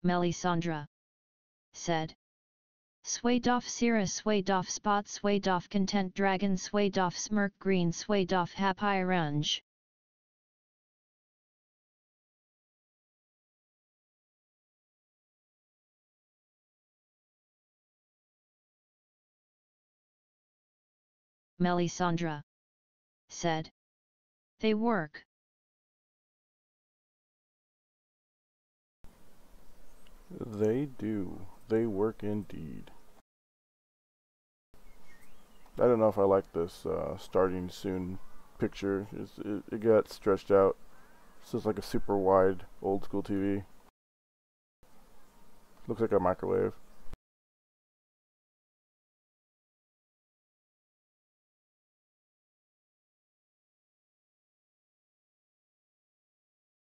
Melisandre said. Sway doff Sira sway doff spot sway doff content dragon sway doff smirk green sway doff happy runge. Melisandre said. They work. They do. They work indeed. I don't know if I like this starting soon picture. It got stretched out. This is like a super wide old school TV. Looks like a microwave.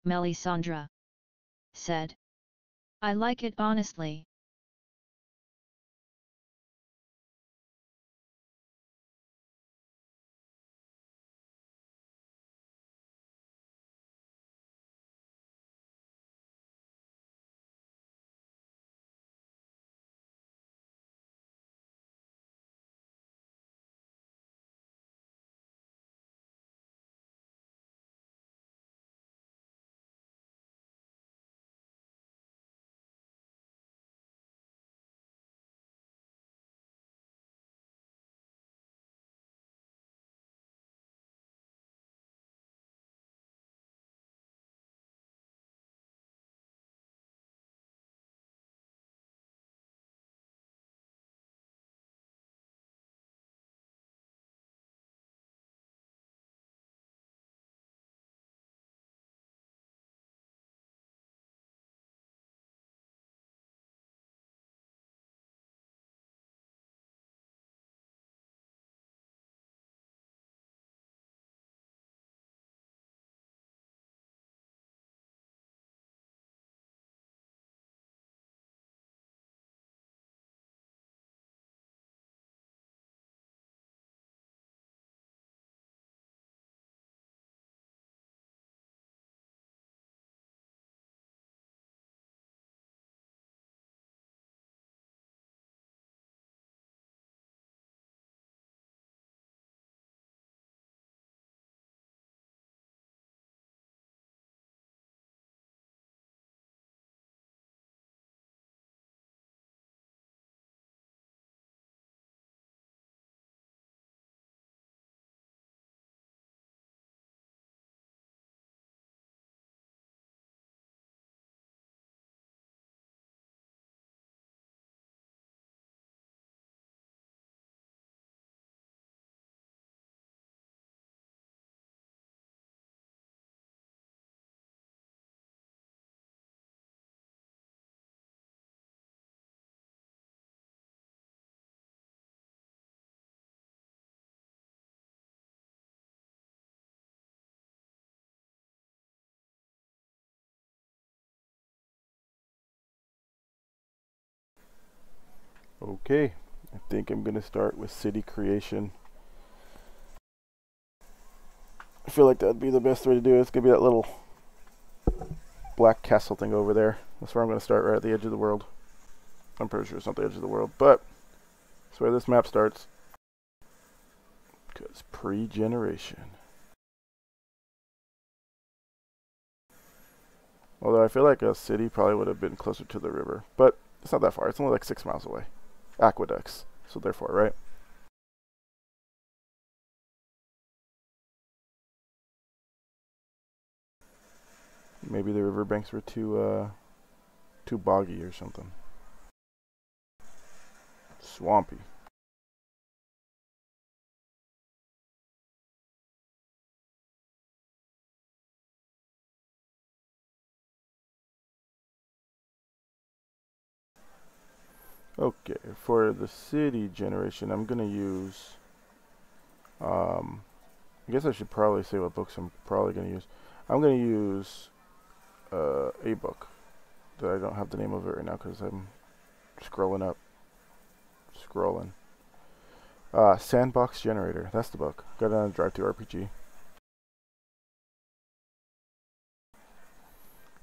Melisandre said. I like it honestly. Okay, I think I'm gonna start with city creation. I feel like that'd be the best way to do it. It's gonna be that little black castle thing over there. That's where I'm gonna start, right at the edge of the world. I'm pretty sure it's not the edge of the world, but that's where this map starts. Because pre-generation. Although I feel like a city probably would have been closer to the river, but it's not that far. It's only like 6 miles away. Aqueducts, so therefore, right? Maybe the riverbanks were too boggy or something. Swampy. Okay, for the city generation, I'm gonna use. I guess I should probably say what books I'm probably gonna use. I'm gonna use a book that I don't have the name of it right now because I'm scrolling up. Scrolling. Sandbox Generator. That's the book. Got it on Drive-Thru RPG.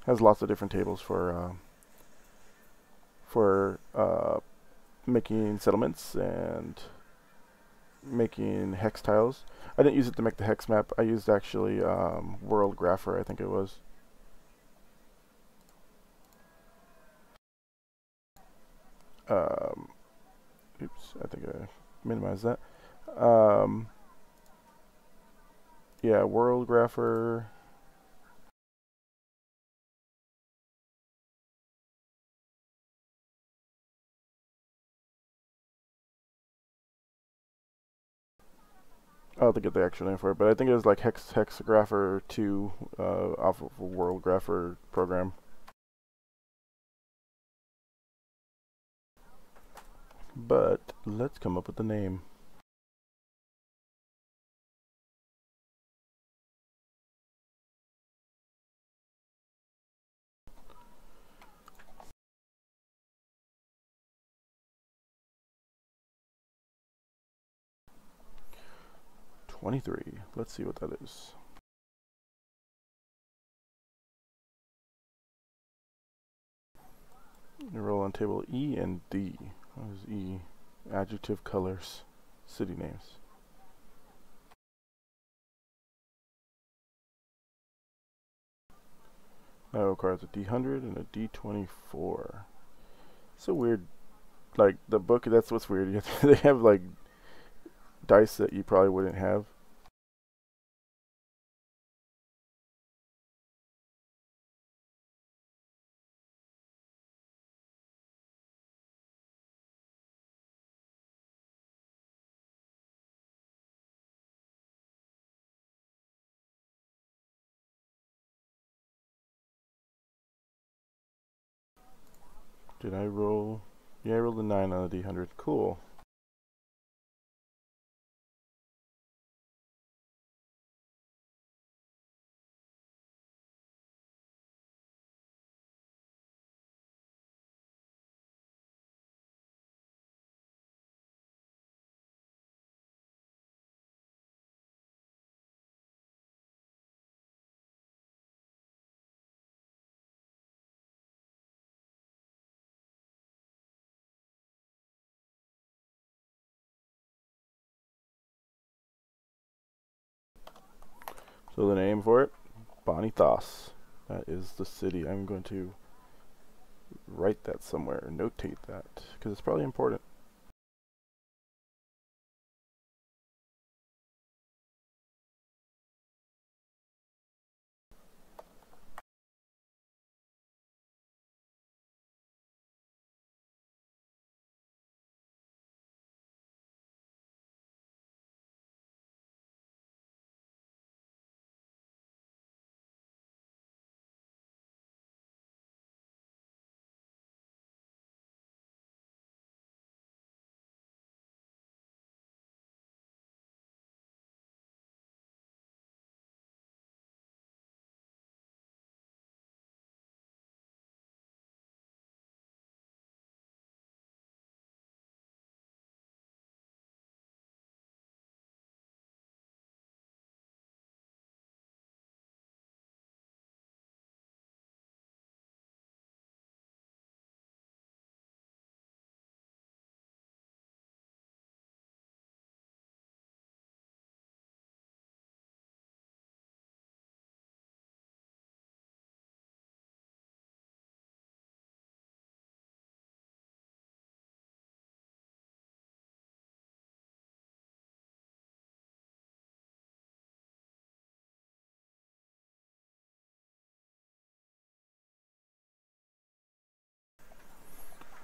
Has lots of different tables for for making settlements and making hex tiles. I didn't use it to make the hex map. I used actually World Grapher, I think it was. Um, oops, I think I minimized that. Yeah, World Grapher. I'll have to get the actual name for it, but I think it was like Hexagrapher 2 off of a World Grapher program. But let's come up with the name. "23." Let's see what that is. You roll on table E and D. What is E? Adjective, colors, city names. That requires a D100 and a D24. So weird. Like the book, that's what's weird. They have like dice that you probably wouldn't have. Did I roll? Yeah, I rolled a 9 on a D100. Cool. So the name for it, Bonitas. That is the city. I'm going to write that somewhere, notate that, because it's probably important.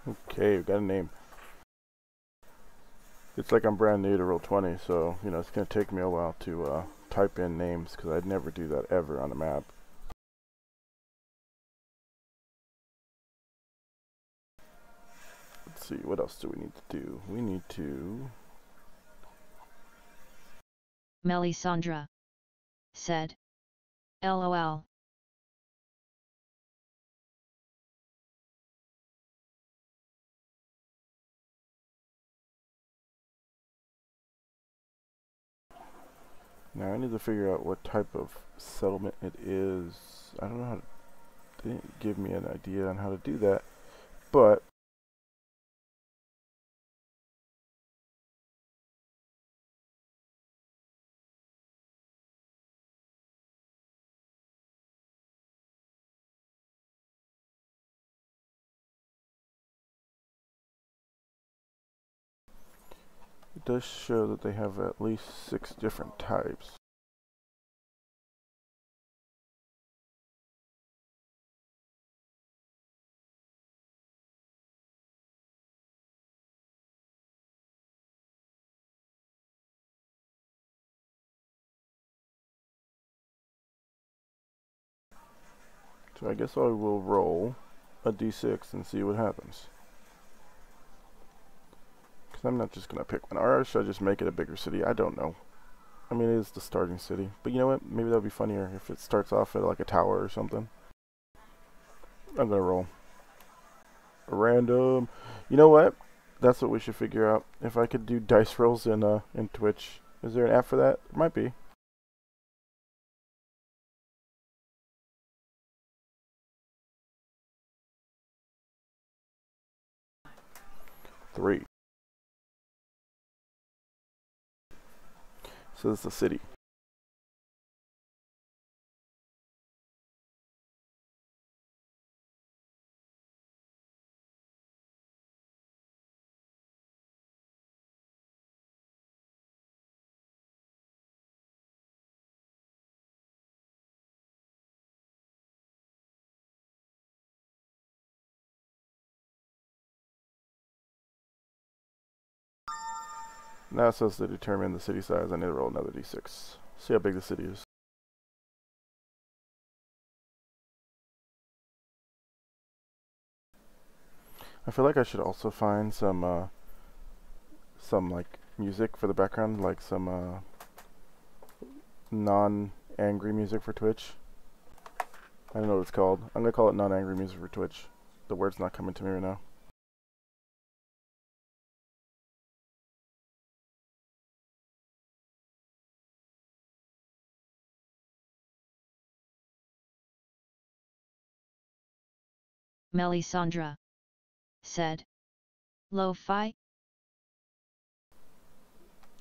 Okay, we've got a name. It's like I'm brand new to Roll20, so it's going to take me a while to type in names, because I'd never do that ever on a map. Let's see, what else do we need to do? We need to... Melisandre said, LOL. Now I need to figure out what type of settlement it is. I don't know how to... They didn't give me an idea on how to do that, but it does show that they have at least 6 different types. So I guess I will roll a d6 and see what happens. Because I'm not just going to pick one. Or should I just make it a bigger city? I don't know. I mean, it is the starting city. But you know what? Maybe that would be funnier if it starts off at like a tower or something. I'm going to roll. A random. You know what? That's what we should figure out. If I could do dice rolls in Twitch. Is there an app for that? There might be. Three. So this is the city. Now it says to determine the city size, I need to roll another d6. See how big the city is. I feel like I should also find some like music for the background, like some non-angry music for Twitch. I don't know what it's called. I'm gonna call it non-angry music for Twitch. The word's not coming to me right now. Melisandre said. Lo-fi?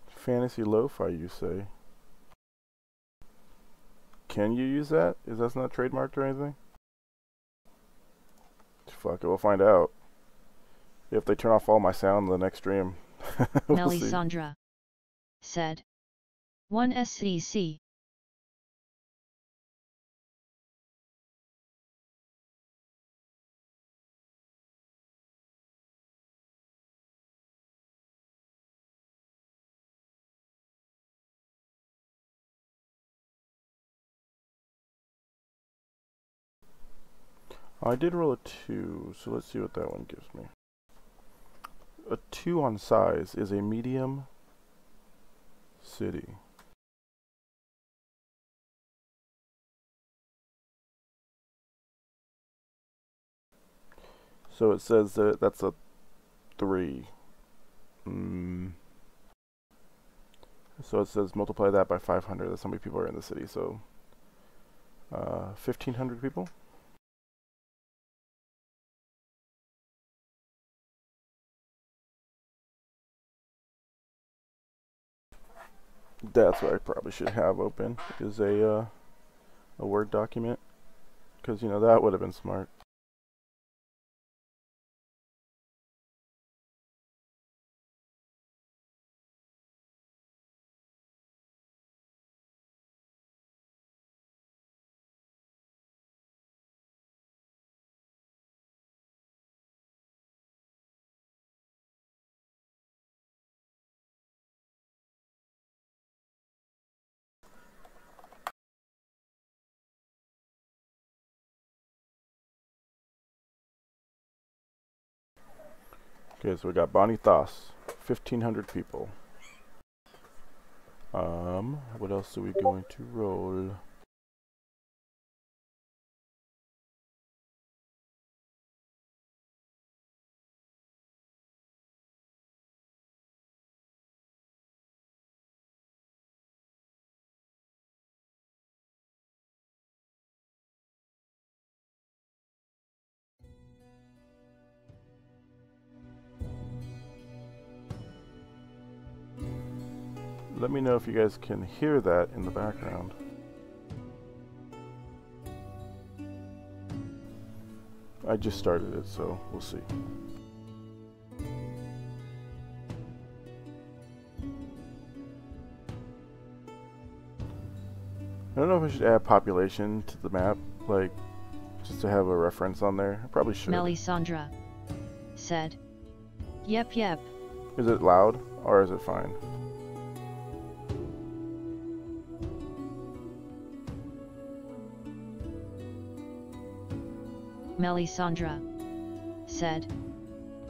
Fantasy lo-fi, you say? Can you use that? Is that not trademarked or anything? Fuck it, we'll find out. If they turn off all my sound in the next stream. We'll Melisandre said. 1 SEC. I did roll a 2, so let's see what that one gives me. A 2 on size is a medium city. So it says that that's a 3. So it says multiply that by 500. That's how many people are in the city. So 1,500 people. That's what I probably should have open, is a Word document, because you know that would have been smart. Okay, so we got Bonitas, 1,500 people. What else are we going to roll? Let me know if you guys can hear that in the background. I just started it, so we'll see. I don't know if I should add population to the map, like, just to have a reference on there. I probably should. Melisandre said. Yep, yep. Is it loud, or is it fine? Melisandre said.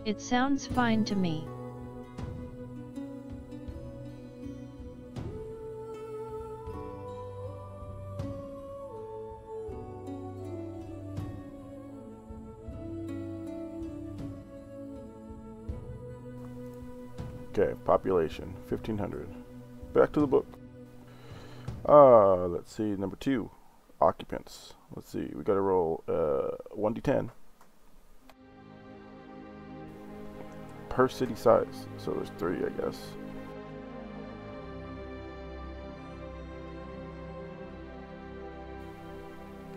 It sounds fine to me. Okay, population, 1500. Back to the book. Let's see, number 2, occupants. Let's see, we gotta roll 1d10 per city size. So there's 3, I guess.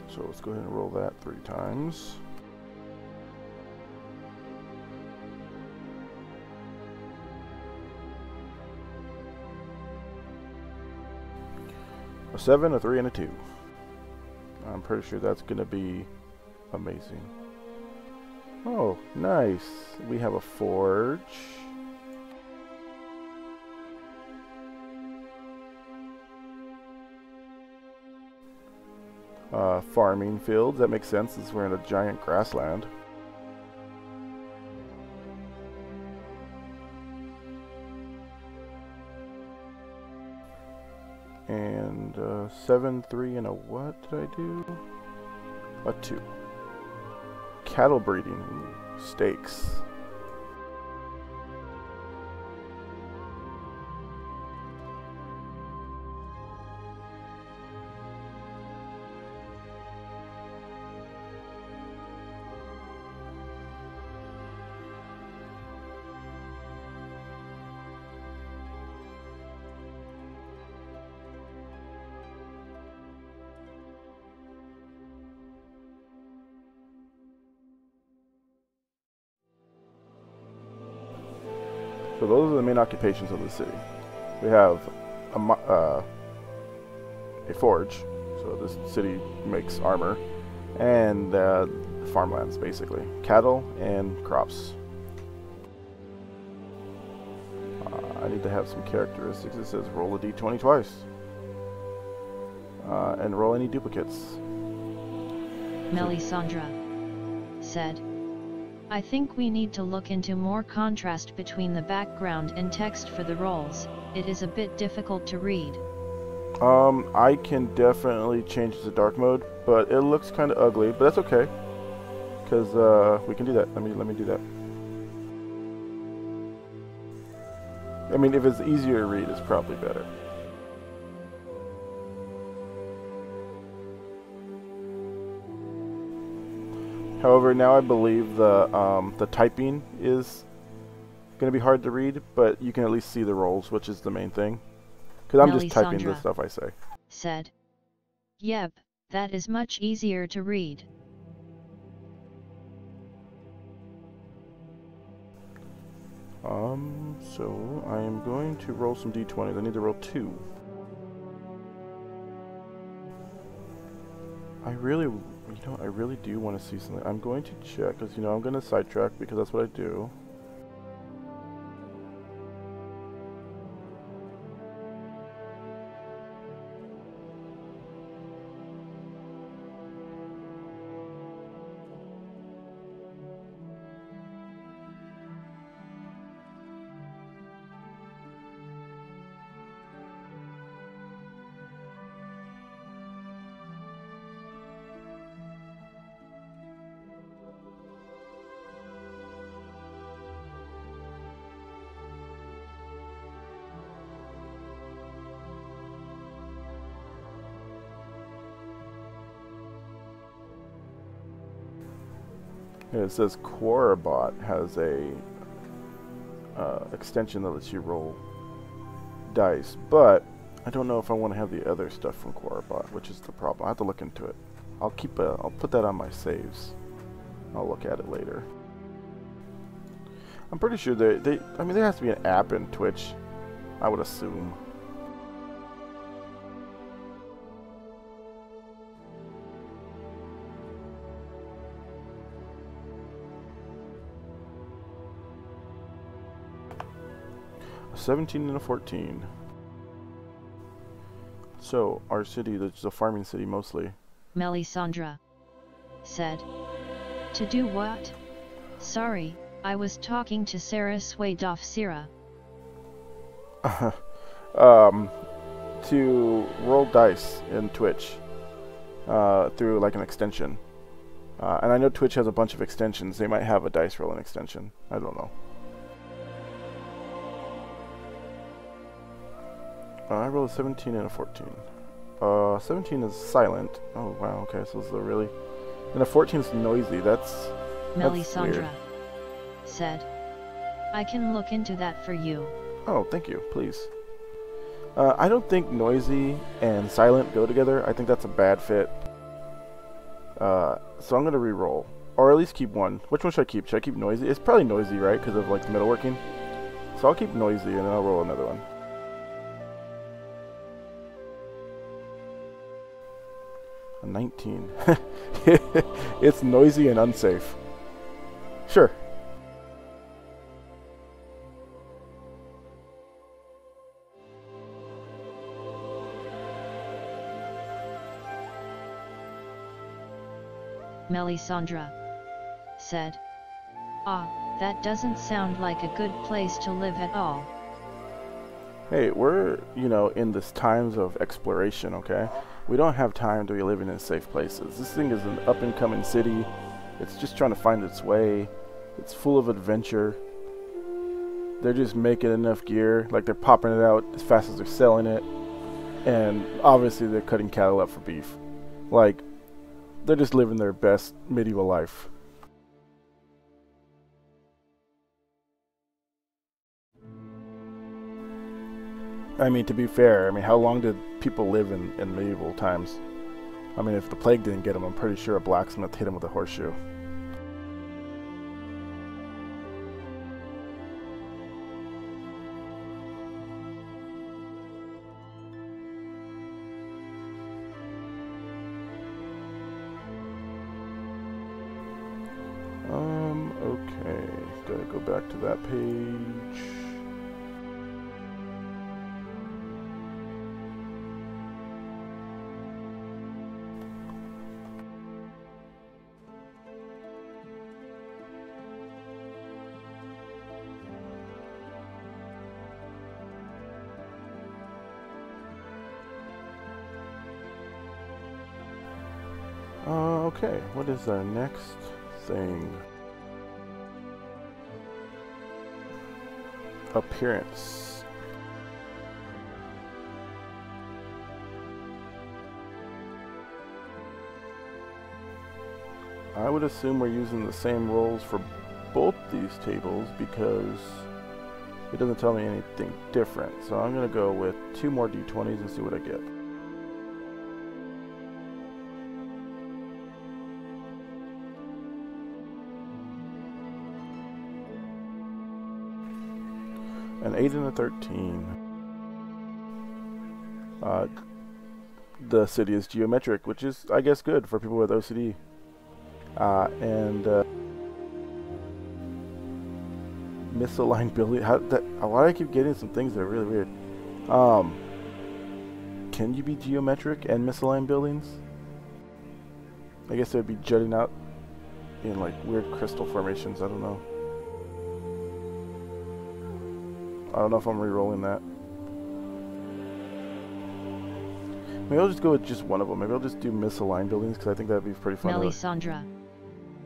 So let's go ahead and roll that 3 times. A 7, a 3, and a 2. I'm pretty sure that's going to be amazing. Oh, nice. We have a forge. Farming fields. That makes sense since we're in a giant grassland. And 7, 3, and a what did I do? A 2. Cattle breeding. Ooh, steaks. So those are the main occupations of the city. We have a forge, so this city makes armor, and farmlands, basically. Cattle and crops. I need to have some characteristics. It says roll a d20 twice. And roll any duplicates. Melisandre said. I think we need to look into more contrast between the background and text for the rolls. It is a bit difficult to read. I can definitely change it to dark mode, but it looks kind of ugly, but that's okay. Because we can do that. Let me do that. I mean, if it's easier to read, it's probably better. However, now I believe the typing is going to be hard to read, but you can at least see the rolls, which is the main thing. Because I'm just typing the stuff I say. Said. Yep, that is much easier to read. So I am going to roll some d20s. I need to roll 2. I really do want to see something. I'm going to check, because, I'm going to sidetrack, because that's what I do. It says Quorabot has a extension that lets you roll dice, but I don't know if I want to have the other stuff from Quorabot, which is the problem. I have to look into it. I'll put that on my saves. I'll look at it later. I'm pretty sure I mean, there has to be an app in Twitch, I would assume. 17 and a 14. So, our city, that's a farming city mostly. Melisandre said. To do what? Sorry, I was talking to Sarah Swadoff Sira. To roll dice in Twitch through like an extension. And I know Twitch has a bunch of extensions. They might have a dice rolling extension. I don't know. I rolled a 17 and a 14. 17 is silent. Oh wow, okay, so this is a really... And a 14 is noisy. That's Melisandre weird. said. I can look into that for you. Oh, thank you, please. I don't think noisy and silent go together. I think that's a bad fit. So I'm going to re-roll. Or at least keep one. Which one should I keep? Should I keep noisy? It's probably noisy, right? Because of like the metalworking. So I'll keep noisy and then I'll roll another one. A 19. It's noisy and unsafe. Sure. Melisandre said. Ah, that doesn't sound like a good place to live at all. Hey, we're, in this times of exploration, okay? We don't have time to be living in safe places. This thing is an up-and-coming city. It's just trying to find its way. It's full of adventure. They're just making enough gear, like they're popping it out as fast as they're selling it. And obviously they're cutting cattle up for beef. Like, they're just living their best medieval life. I mean, to be fair, how long did people live in medieval times? I mean, if the plague didn't get them, I'm pretty sure a blacksmith hit him with a horseshoe. Okay. Gotta go back to that page. Okay, what is our next thing? Appearance. I would assume we're using the same rolls for both these tables because it doesn't tell me anything different. So I'm going to go with 2 more d20s and see what I get. An 8 and a 13. The city is geometric, which is, I guess, good for people with OCD. Misaligned building. Why do I keep getting some things that are really weird? Can you be geometric and misaligned buildings? I guess it would be jutting out in like weird crystal formations. I don't know. I don't know if I'm re-rolling that. Maybe I'll just go with just one of them. Maybe I'll just do misaligned buildings because I think that'd be pretty fun. Melisandre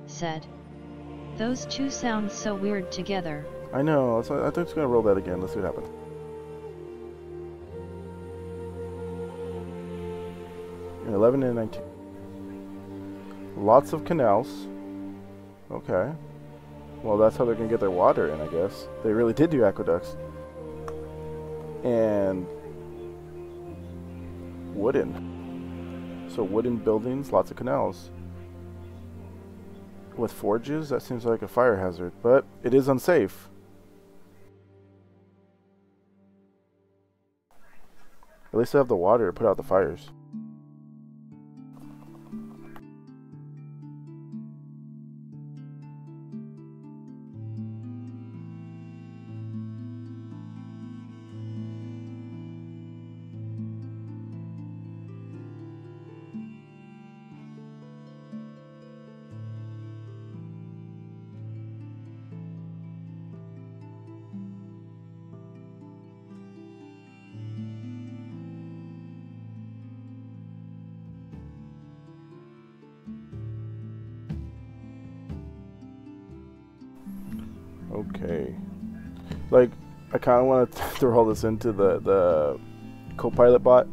said. Those two sound so weird together. I know. So I think I'm just going to roll that again. Let's see what happens. An 11 and 19. Lots of canals. Okay. Well, that's how they're going to get their water in, I guess. They really did do aqueducts. And wooden. So wooden buildings, lots of canals. With forges, that seems like a fire hazard, but it is unsafe. At least they have the water to put out the fires. Okay. Like, I kind of want to throw all this into the Copilot bot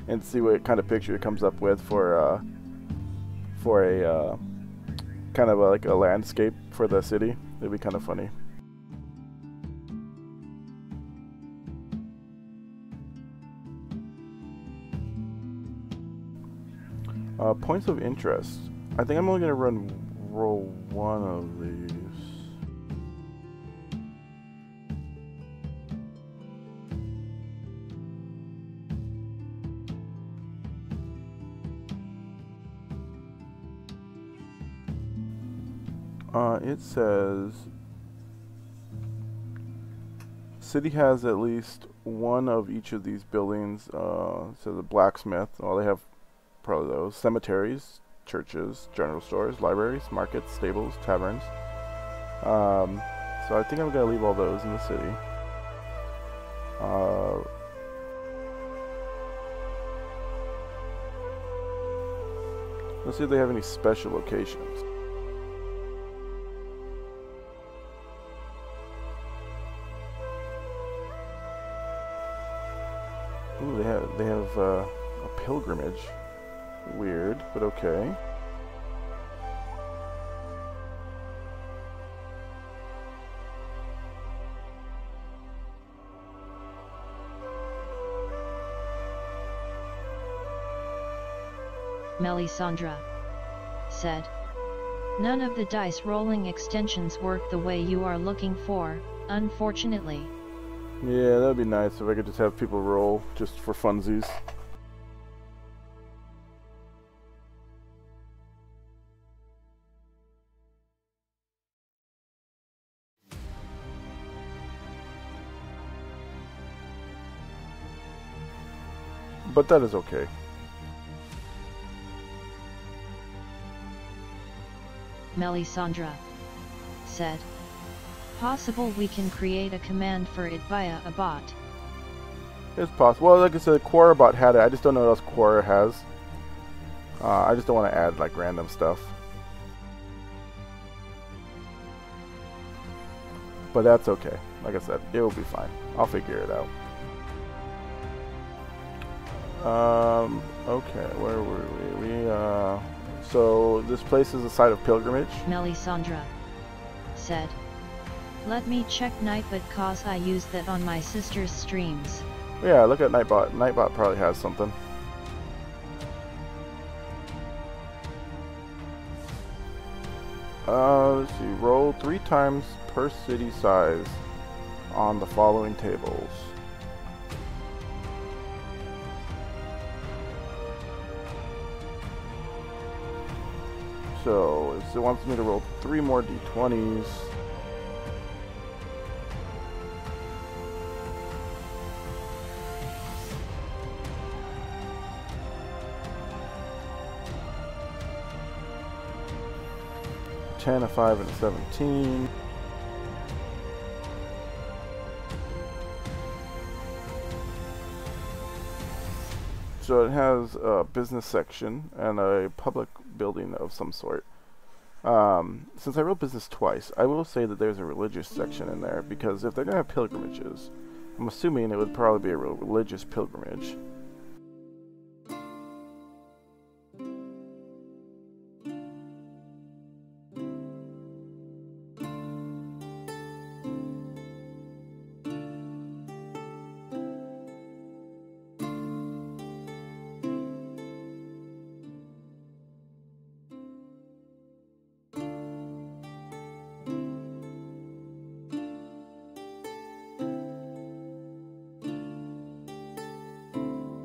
and see what kind of picture it comes up with for a kind of like a landscape for the city. It'd be kind of funny. Points of interest. I think I'm only going to roll one of these. It says city has at least one of each of these buildings. It says a blacksmith. Well, they have probably those. Cemeteries, churches, general stores, libraries, markets, stables, taverns. So I think I'm going to leave all those in the city. Let's see if they have any special locations. Ooh, they have a pilgrimage. Weird, but okay. Melisandre said. None of the dice rolling extensions work the way you are looking for, unfortunately. Yeah, that'd be nice if I could just have people roll just for funsies. But that is okay. Melisandre said. Possible we can create a command for it via a bot. It's possible. Well, like I said, Quora bot had it. I just don't know what else Quora has. I just don't want to add like random stuff. But that's okay. Like I said, it will be fine. I'll figure it out. Okay, where were we? So this place is a site of pilgrimage. Melisandre said. Let me check Nightbot cause I use that on my sister's streams. Yeah, look at Nightbot. Nightbot probably has something. Let's see. Roll 3 times per city size on the following tables. So it wants me to roll 3 more d20s. A 5, and a 17. So it has a business section and a public building of some sort. Since I wrote business twice, I will say that there's a religious section in there, because if they're going to have pilgrimages, I'm assuming it would probably be a religious pilgrimage.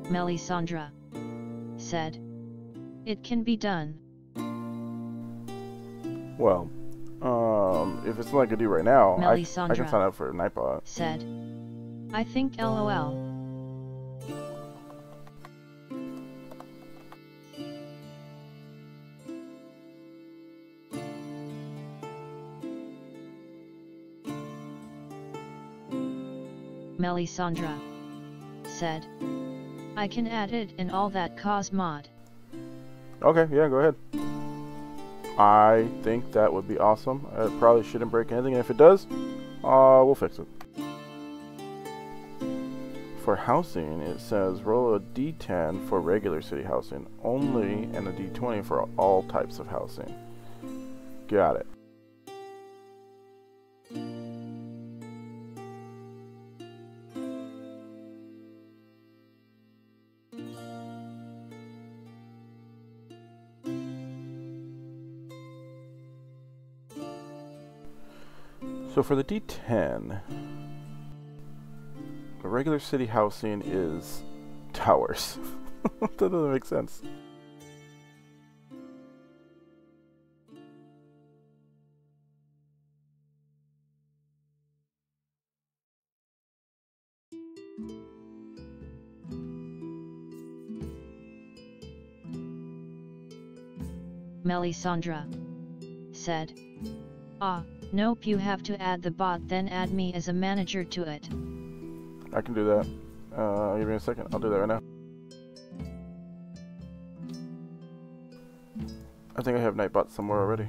Melisandre said. It can be done. Well, if it's something I could do right now, I can Melisandre sign up for Nightbot. said. I think LOL. Melisandre said. I can add it and all that cause mod. Okay, yeah, go ahead. I think that would be awesome. It probably shouldn't break anything, and if it does, We'll fix it. For housing, it says roll a d10 for regular city housing only and a d20 for all types of housing. Got it. So for the d10, the regular city housing is towers. That doesn't make sense. Melisandre said. Ah, nope, you have to add the bot, then add me as a manager to it. I can do that. Give me a second. I'll do that right now. I think I have Nightbot somewhere already.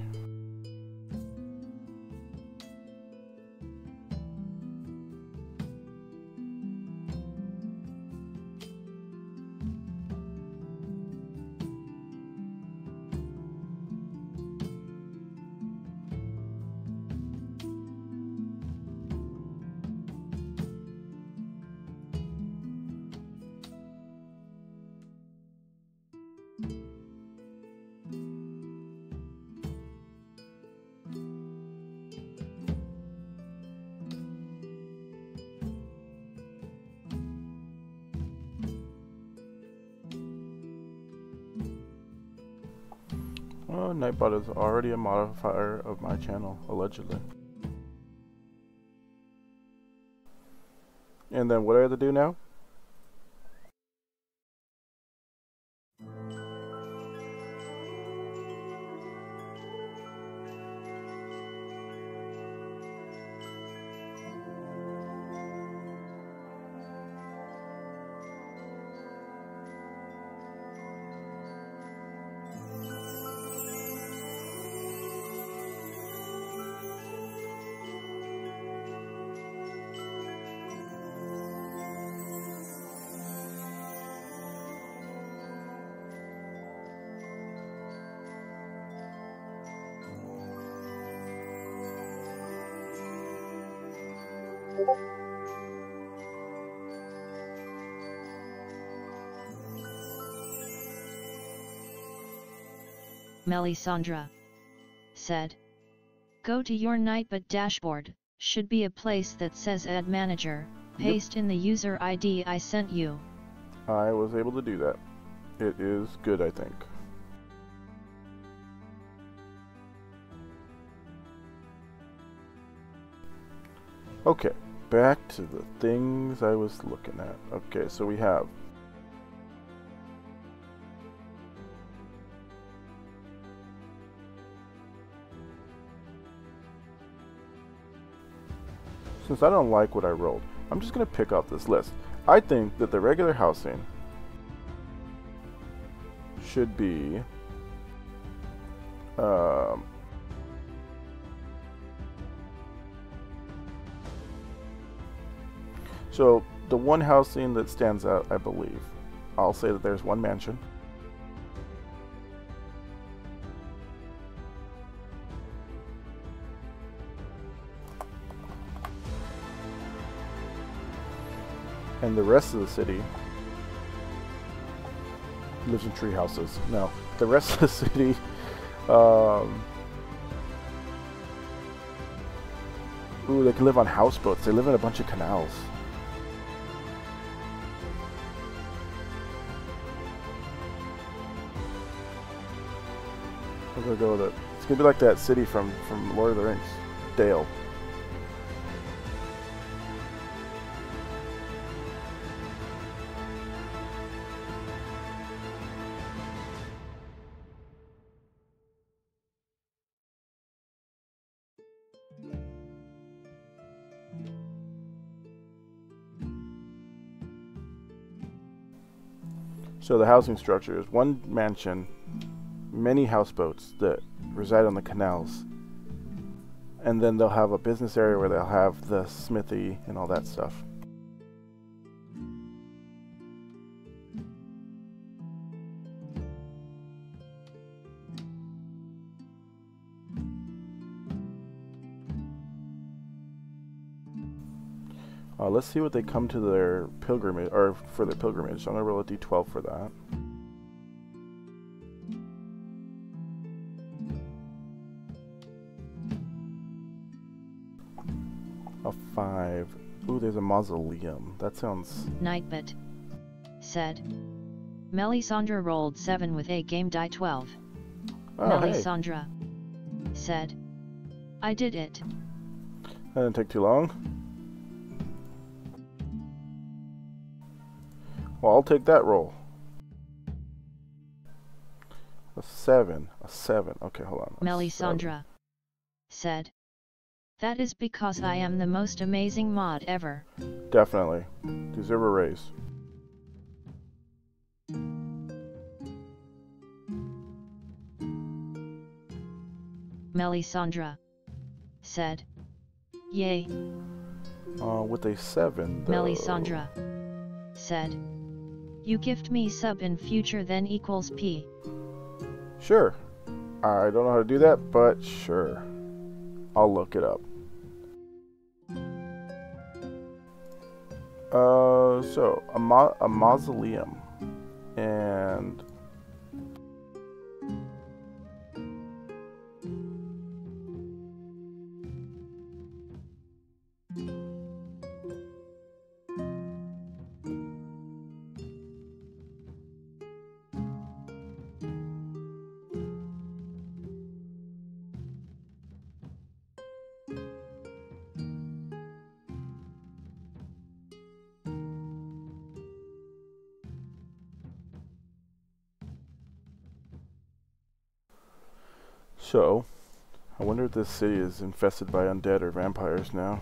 Oh, Nightbot is already a modifier of my channel, allegedly. And then what do I have to do now? Melisandre said. Go to your Nightbot dashboard, should be a place that says Add Manager, paste in the user ID I sent you. I was able to do that. It is good, I think. Okay, back to the things I was looking at. Okay, so we have since I don't like what I rolled, I'm just going to pick off this list. I think that the regular housing should be so the one housing that stands out, I believe, I'll say that there's one mansion. And the rest of the city lives in tree houses. No, the rest of the city ooh, they can live on houseboats. They live in a bunch of canals. I'm gonna go with it. It's gonna be like that city from Lord of the Rings, Dale. So the housing structure is one mansion, many houseboats that reside on the canals, And then they'll have a business area where they'll have the smithy and all that stuff. Let's see what they come to their pilgrimage, or for their pilgrimage. So I'm gonna roll a d12 for that. A 5. Ooh, there's a mausoleum. That sounds... Nightbot said. Melisandre rolled 7 with a game die 12. Oh, Melisandre said. I did it. That didn't take too long. Well, I'll take that roll. A 7. A 7. Okay, hold on. Melisandre said. That is because I am the most amazing mod ever. Definitely. Deserve a raise. Melisandre said. Yay. With a 7, though. Melisandre said. You gift me sub in future then equals P. Sure. I don't know how to do that, but sure. I'll look it up. So a mausoleum, and so, I wonder if this city is infested by undead or vampires now.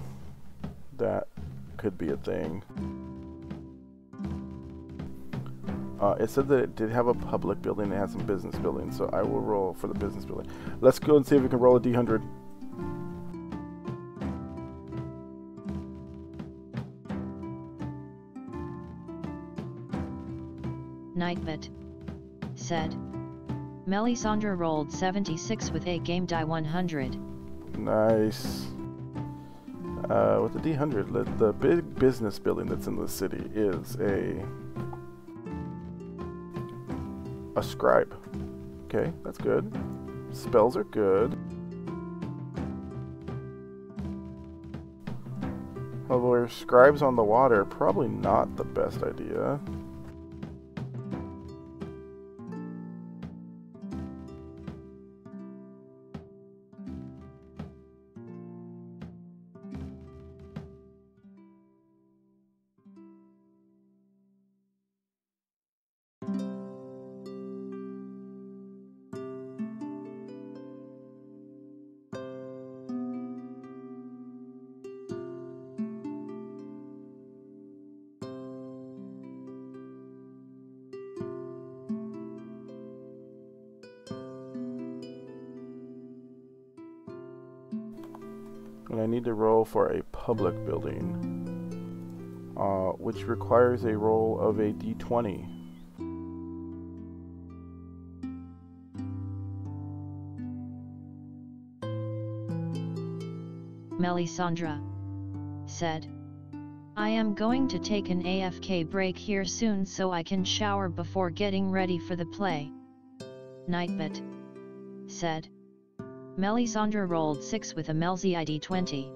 That could be a thing. It said that it did have a public building and it had some business buildings, so I will roll for the business building. Let's go and see if we can roll a D100. Nightbot said. Melisandre rolled 76 with a game die 100. Nice. With the D100, the big business building that's in the city is a scribe. Okay, that's good. Spells are good. Although scribes on the water, probably not the best idea. And I need to roll for a public building, which requires a roll of a d20. Melisandre said. I am going to take an AFK break here soon so I can shower before getting ready for the play. Nightbot said. Melisandre rolled 6 with a Melzi ID 20.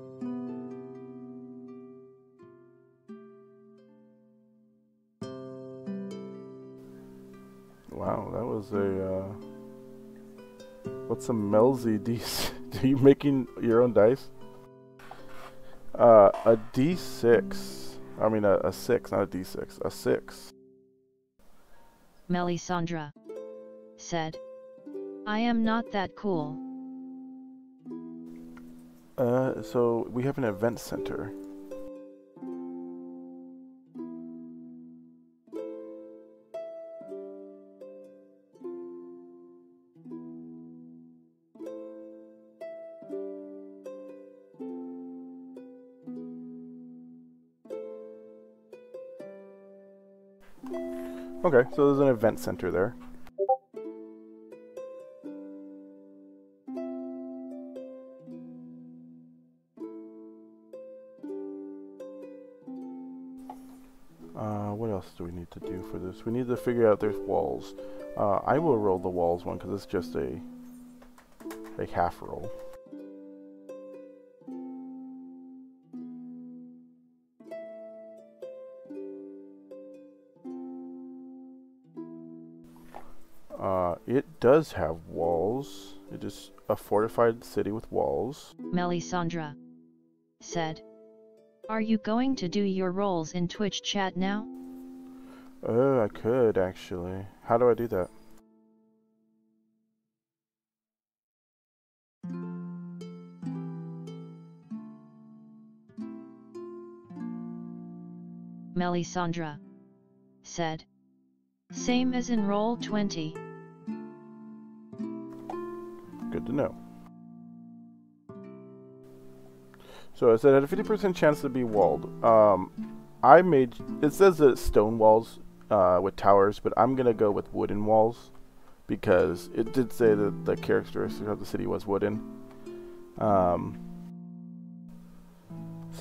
Wow, that was a, what's a Melzi D? Are you making your own dice? A D6. I mean a 6, not a D6. A 6. Melisandre said. I am not that cool. So we have an event center. Okay, so there's an event center there. What else do we need to do for this? We need to figure out there's walls. I will roll the walls one because it's just a half roll. It does have walls. It is a fortified city with walls. Melisandre said. Are you going to do your rolls in Twitch chat now? I could actually. How do I do that? Melisandre said. Same as in Roll20. Good to know. So it said it had a 50% chance to be walled. It says that it's stone walls with towers, but I'm gonna go with wooden walls because it did say that the characteristic of the city was wooden. So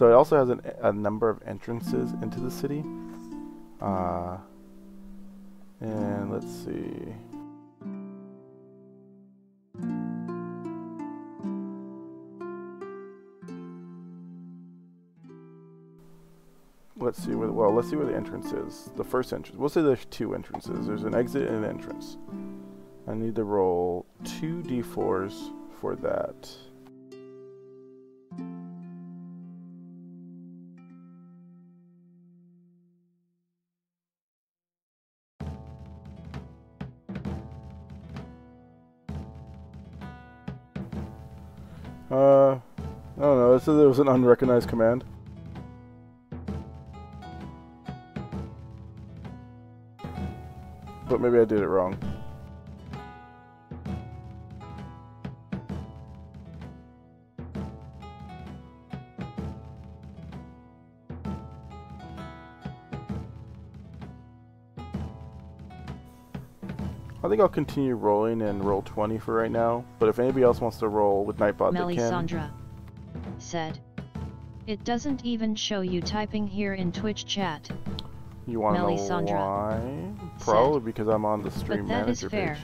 it also has a number of entrances into the city. And let's see. Let's see where the entrance is. The first entrance. We'll say there's two entrances. There's an exit and an entrance. I need to roll 2 d4s for that. I don't know. It says it was an unrecognized command. But maybe I did it wrong. I think I'll continue rolling and roll 20 for right now, but if anybody else wants to roll with Nightbot, they can. Melisandre said. It doesn't even show you typing here in Twitch chat. You want to know why? Probably because I'm on the stream manager page.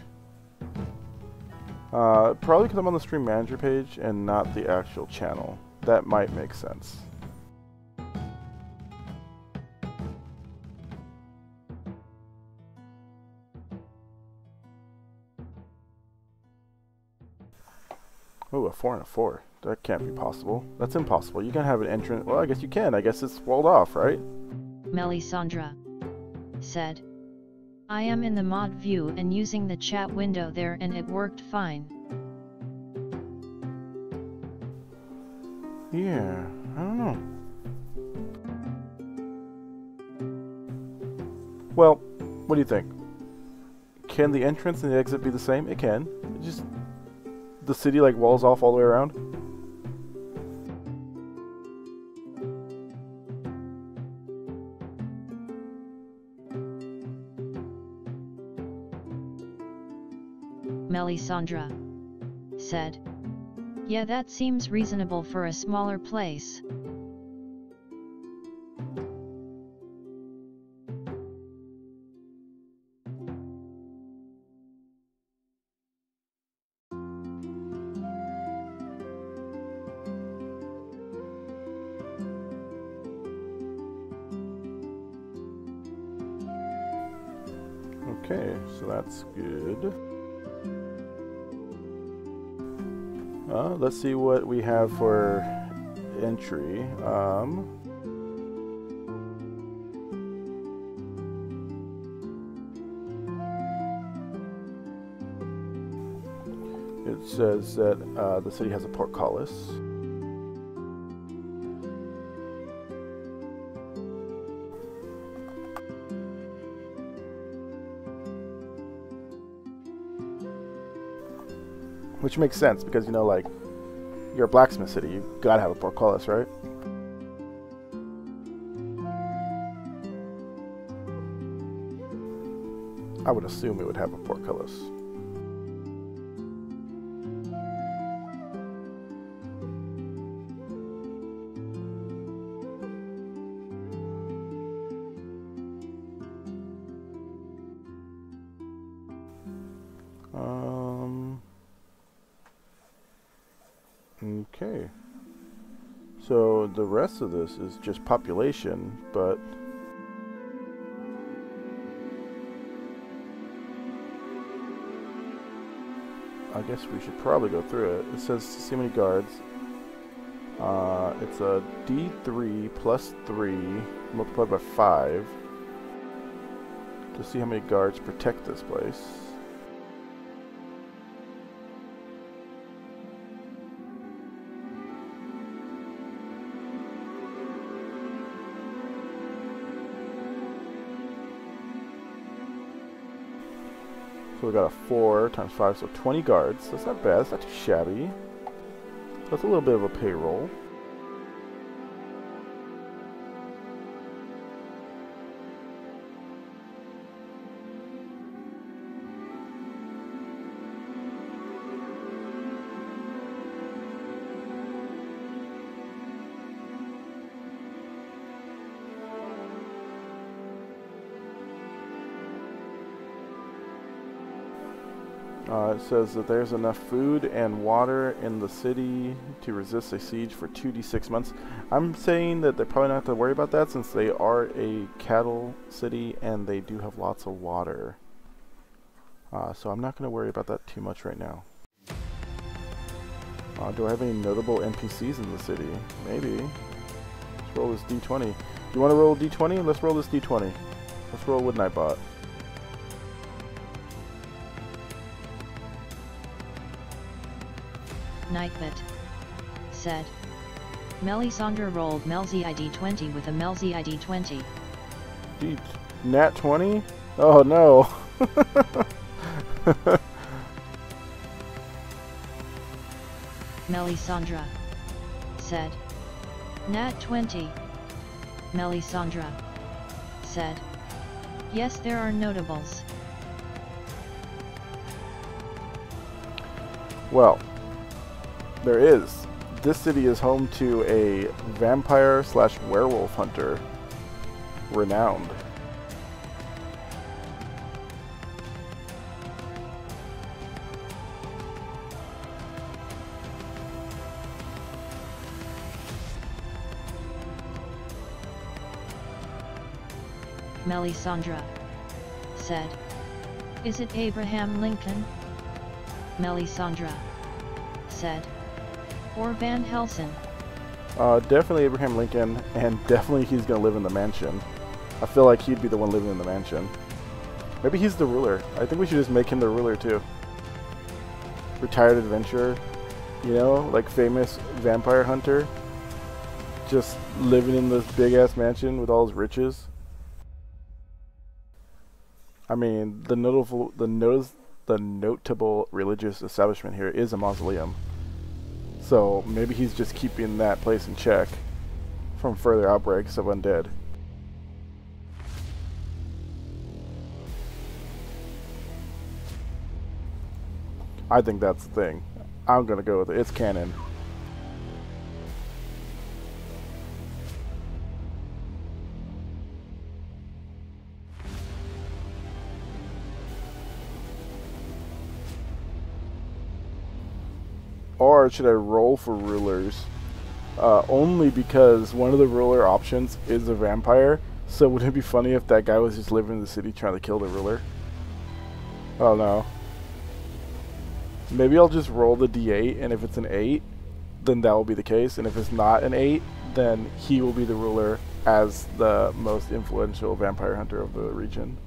Probably because I'm on the stream manager page and not the actual channel. That might make sense. Oh, a 4 and a 4. That can't be possible. That's impossible. You can have an entrance. Well, I guess you can. I guess it's walled off, right? Melisandre said. I am in the mod view and using the chat window there and it worked fine. Yeah, I don't know. Well, what do you think? Can the entrance and the exit be the same? It can. It just the city like walls off all the way around. Melisandre said. Yeah, that seems reasonable for a smaller place. Okay, so that's good. Let's see what we have for entry. It says that the city has a portcullis. Which makes sense because, you know, like, you're a blacksmith city, you gotta have a portcullis, right? I would assume it would have a portcullis. Okay. So the rest of this is just population, but I guess we should probably go through it. It says to see how many guards. It's a D3 plus 3 multiplied by 5 to see how many guards protect this place. So we got a 4 times 5, so 20 guards. That's not bad. That's not too shabby. That's a little bit of a payroll. It says that there's enough food and water in the city to resist a siege for 2d6 months. I'm saying that they're probably not have to worry about that since they are a cattle city and they do have lots of water. So I'm not going to worry about that too much right now. Do I have any notable NPCs in the city? Maybe. Let's roll this d20. Do you want to roll d20? Let's roll this d20. Let's roll with Nightbot. Nightbot said. Melisandre rolled Melzi ID 20 with a Melzi ID 20. Nat 20? Oh no. Melisandre said. Nat 20. Melisandre said. Yes, there are notables. Well, there is. This city is home to a vampire slash werewolf hunter, renowned. Melisandre said. Is it Abraham Lincoln? Melisandre said. Or Van Helsing? Definitely Abraham Lincoln, and definitely he's gonna live in the mansion. I feel like he'd be the one living in the mansion. Maybe he's the ruler. I think we should just make him the ruler too. Retired adventurer, you know, like famous vampire hunter. Just living in this big ass mansion with all his riches. I mean, the notable religious establishment here is a mausoleum. So maybe he's just keeping that place in check from further outbreaks of undead. I think that's the thing. I'm gonna go with it. It's canon. Or should I roll for rulers? Only because one of the ruler options is a vampire. So wouldn't it be funny if that guy was just living in the city trying to kill the ruler? Oh no. Maybe I'll just roll the d8, and if it's an 8, then that will be the case. And if it's not an 8, then he will be the ruler as the most influential vampire hunter of the region.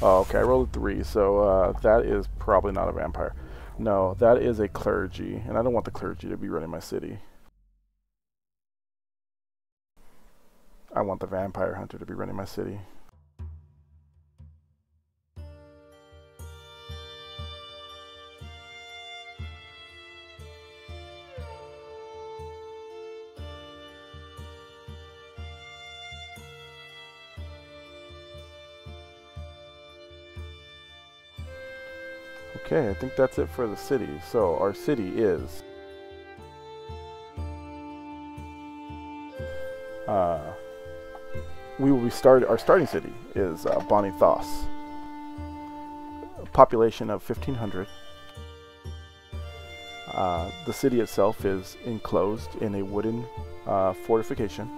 Oh, okay, I rolled a 3, so that is probably not a vampire. No, that is a clergy, and I don't want the clergy to be running my city. I want the vampire hunter to be running my city. Okay, I think that's it for the city. So our city is our starting city is Bonithos. A population of 1,500. The city itself is enclosed in a wooden fortification.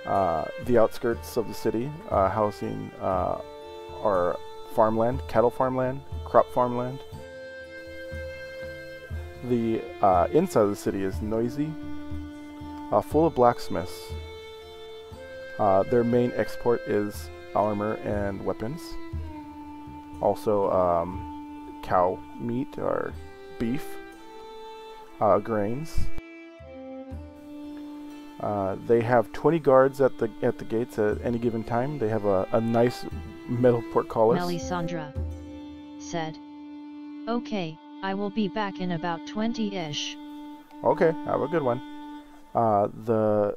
The outskirts of the city housing are farmland, cattle farmland, crop farmland. The inside of the city is noisy, full of blacksmiths. Their main export is armor and weapons. Also cow meat or beef, grains. They have 20 guards at the gates at any given time. They have a nice metal portcullis. Melisandre said, "Okay, I will be back in about 20-ish. Okay, have a good one. The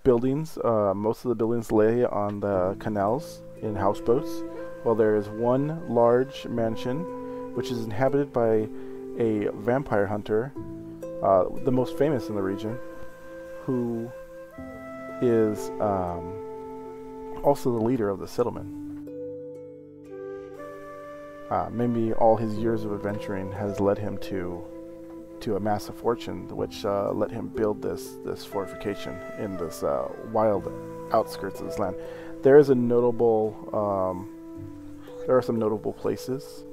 buildings, most of the buildings lay on the canals in houseboats. Well, there is one large mansion which is inhabited by a vampire hunter, the most famous in the region, who is also the leader of the settlement. Maybe all his years of adventuring has led him to amass a fortune, which let him build this fortification in this wild outskirts of this land. There is a notable, there are some notable places.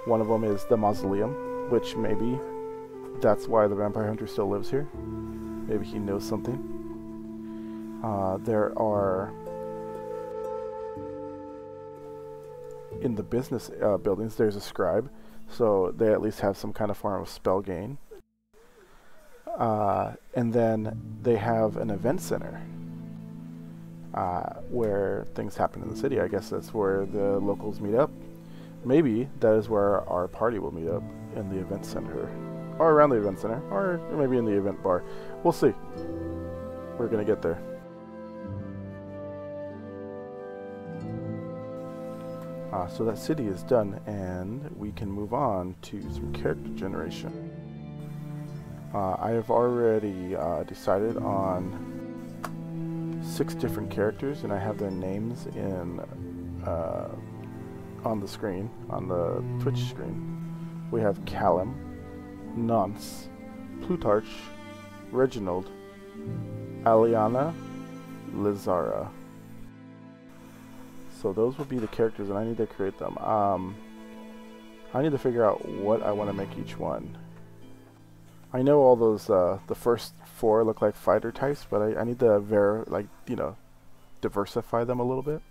One of them is the mausoleum, which maybe that's why the vampire hunter still lives here. Maybe he knows something. There are, in the business buildings, there's a scribe, so they at least have some kind of form of spell gain. And then they have an event center where things happen in the city. I guess that's where the locals meet up. Maybe that is where our party will meet up, in the event center. Or around the event center, or maybe in the event bar. We'll see. We're gonna get there. So that city is done, and we can move on to some character generation. I have already decided on 6 different characters, and I have their names in on the screen, on the Twitch screen. We have Callum, Nonce, Plutarch, Reginald, Aliana, Lizara. So those will be the characters, and I need to create them. I need to figure out what I want to make each one. I know all those, the first 4 look like fighter types, but I need to diversify them a little bit.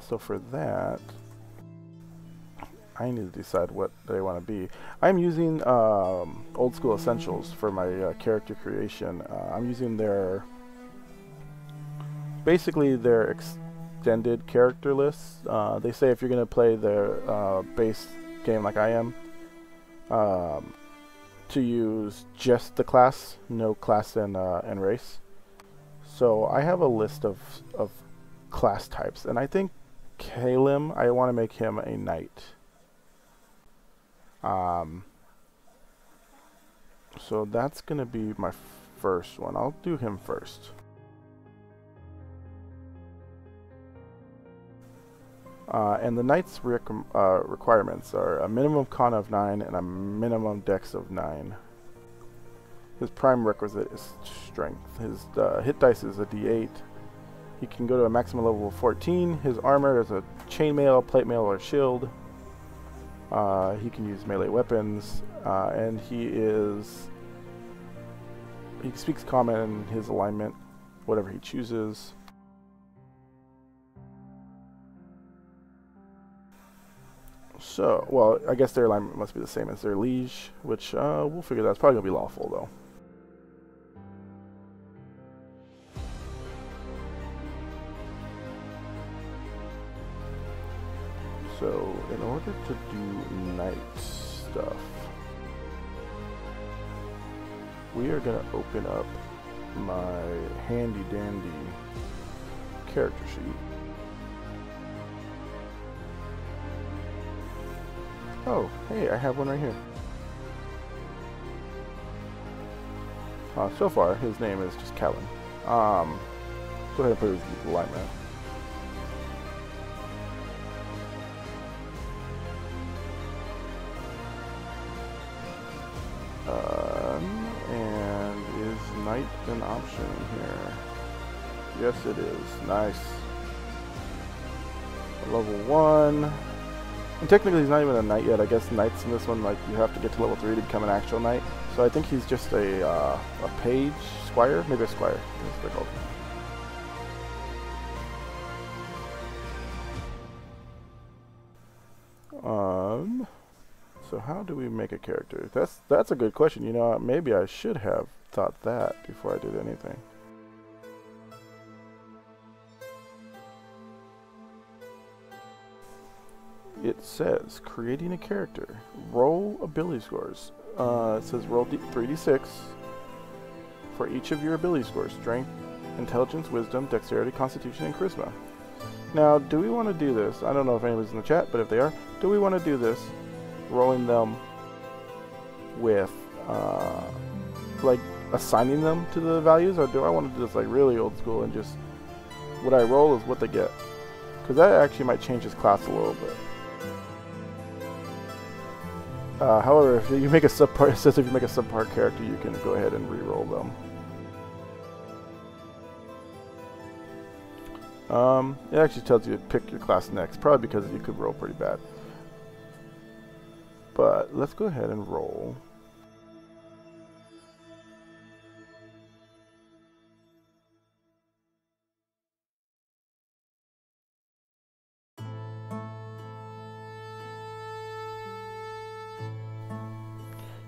So for that, I need to decide what they want to be. I'm using Old School Essentials for my character creation. I'm using basically their extended character lists. They say if you're going to play their base game like I am, to use just the class, no class and race. So I have a list of class types, and I think Kalim, I want to make him a knight. So that's gonna be my first one. I'll do him first. And the knight's requirements are a minimum con of 9 and a minimum dex of 9. His prime requisite is strength. His hit dice is a d8. He can go to a maximum level of 14. His armor is a chainmail, plate mail, or shield. He can use melee weapons, and he speaks common in his alignment, whatever he chooses. So, well, I guess their alignment must be the same as their liege, which we'll figure that. It's probably going to be lawful, though. So, in order to do knight stuff, we are going to open up my handy dandy character sheet. Oh, hey, I have one right here. So far, his name is just Callan. Go ahead and put his alignment. And is knight an option here? Yes, it is. Nice. Level 1. And technically he's not even a knight yet. I guess knights in this one, like, you have to get to level 3 to become an actual knight. So I think he's just a page, squire? Maybe a squire. That's what they're called. So how do we make a character? That's a good question. You know, maybe I should have thought that before I did anything. It says creating a character. Roll ability scores. It says roll 3d6 for each of your ability scores: strength, intelligence, wisdom, dexterity, constitution, and charisma. Now, do we want to do this? I don't know if anybody's in the chat, but if they are, do we want to do this rolling them with like assigning them to the values, or do I want to do this like really old school and just what I roll is what they get? Because that actually might change his class a little bit. However, if you make a subpart, it says if you make a subpart character, you can go ahead and re-roll them. It actually tells you to pick your class next, probably because you could roll pretty bad. But let's go ahead and roll.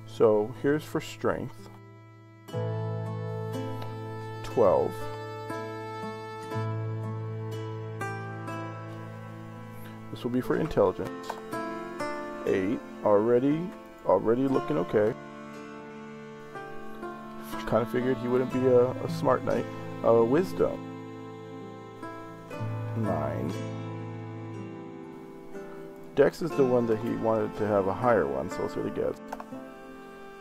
So here's for strength. 12. This will be for intelligence. 8. Already looking okay. Kind of figured he wouldn't be a smart knight. Wisdom. 9. Dex is the one that he wanted to have a higher one, so let's see what he gets.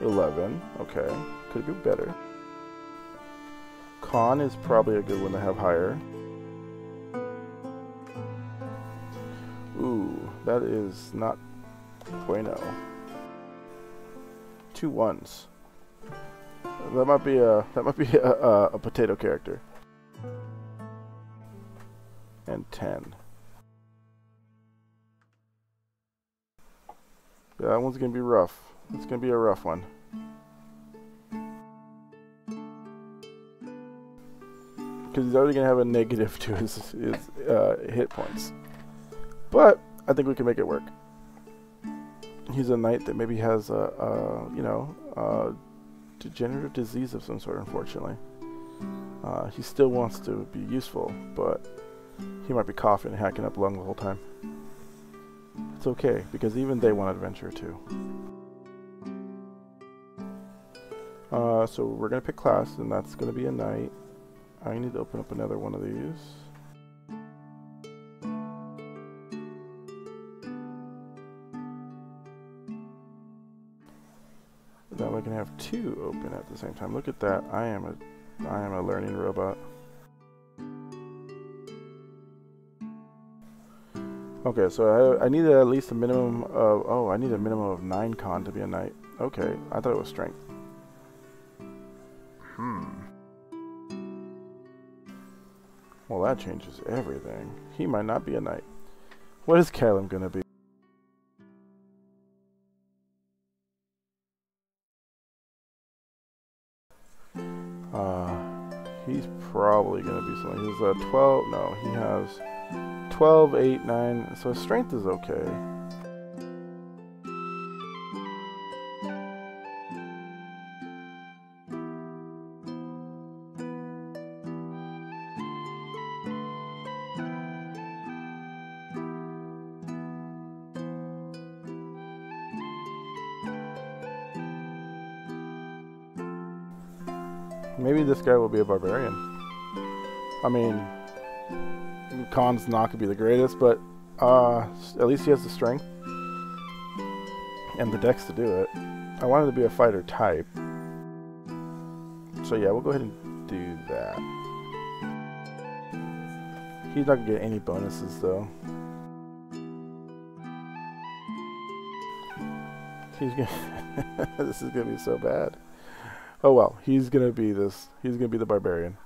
11. Okay. Could be better. Con is probably a good one to have higher. Ooh, that is not bueno. 2 1s. That might be a potato character. And 10. Yeah, that one's gonna be rough. It's gonna be a rough one. Because he's already gonna have a negative to his hit points. But I think we can make it work. He's a knight that maybe has a degenerative disease of some sort, unfortunately. He still wants to be useful, but he might be coughing and hacking up lung the whole time. It's okay, because even they want adventure too. So we're going to pick class, and that's going to be a knight. I need to open up another one of these. Now we can have 2 open at the same time. Look at that. I am a learning robot. Okay, so I need at least a minimum of, I need a minimum of 9 con to be a knight. Okay, I thought it was strength. Well, that changes everything. He might not be a knight. What is Callan gonna be? He's probably gonna be something. He's 12, no, he has 12, 8, 9, so his strength is okay. Maybe this guy will be a barbarian. I mean, Khan's not going to be the greatest, but at least he has the strength and the dex to do it. I want him to be a fighter type. So yeah, we'll go ahead and do that. He's not going to get any bonuses though. He's gonna this is going to be so bad. Oh well, he's going to be this. He's going to be the barbarian.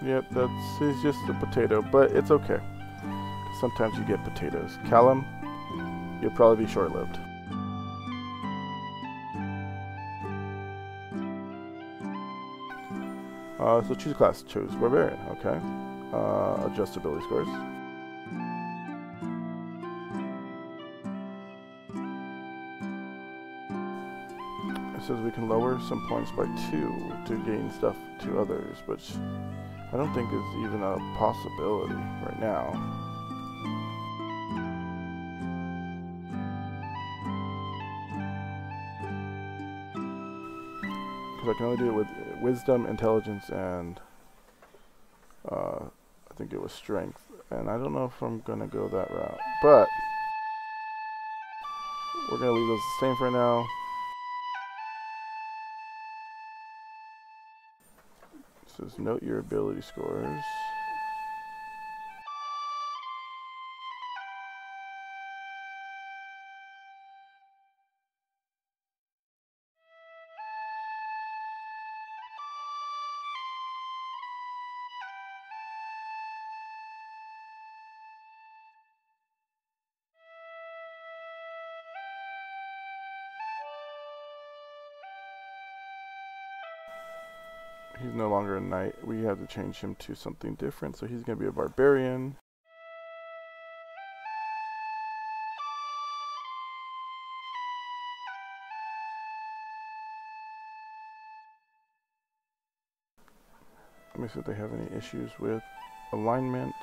Yep, he's just a potato, but it's okay. Sometimes you get potatoes. Callum, you'll probably be short-lived. So choose class. Choose barbarian. Okay. Adjust ability scores. It says we can lower some points by 2 to gain stuff to others, which I don't think is even a possibility right now. Because I can only do it with wisdom, intelligence, and I think it was strength. And I don't know if I'm going to go that route. But we're going to leave those the same for now. It says note your ability scores. He's no longer a knight. We have to change him to something different, so he's going to be a barbarian. Let me see if they have any issues with alignment.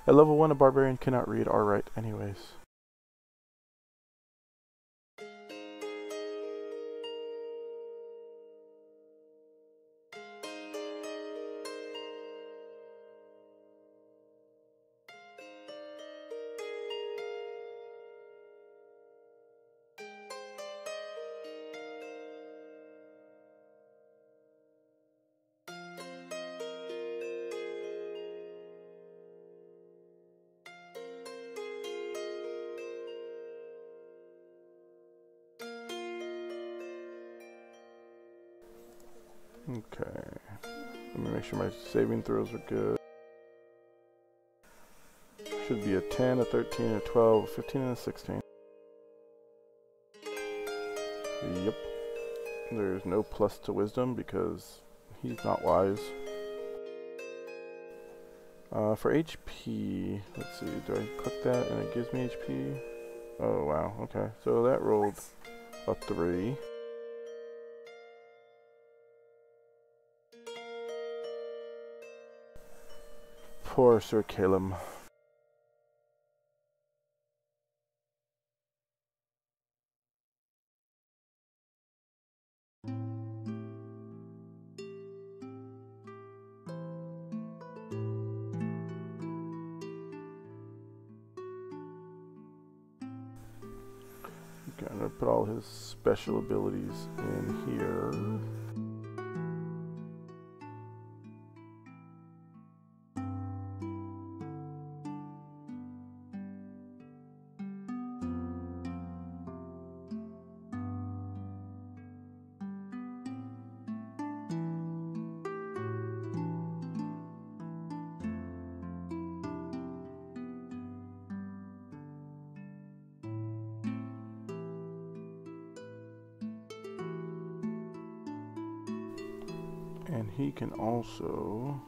At level 1, a barbarian cannot read or write anyways. Okay. Let me make sure my saving throws are good. Should be a 10, a 13, a 12, a 15, and a 16. Yep. There's no plus to wisdom because he's not wise. For HP, let's see, do I click that and it gives me HP? Oh wow, okay. So that rolled a 3. Poor Sir Calum. Okay, I'm going to put all his special abilities in here. And he can also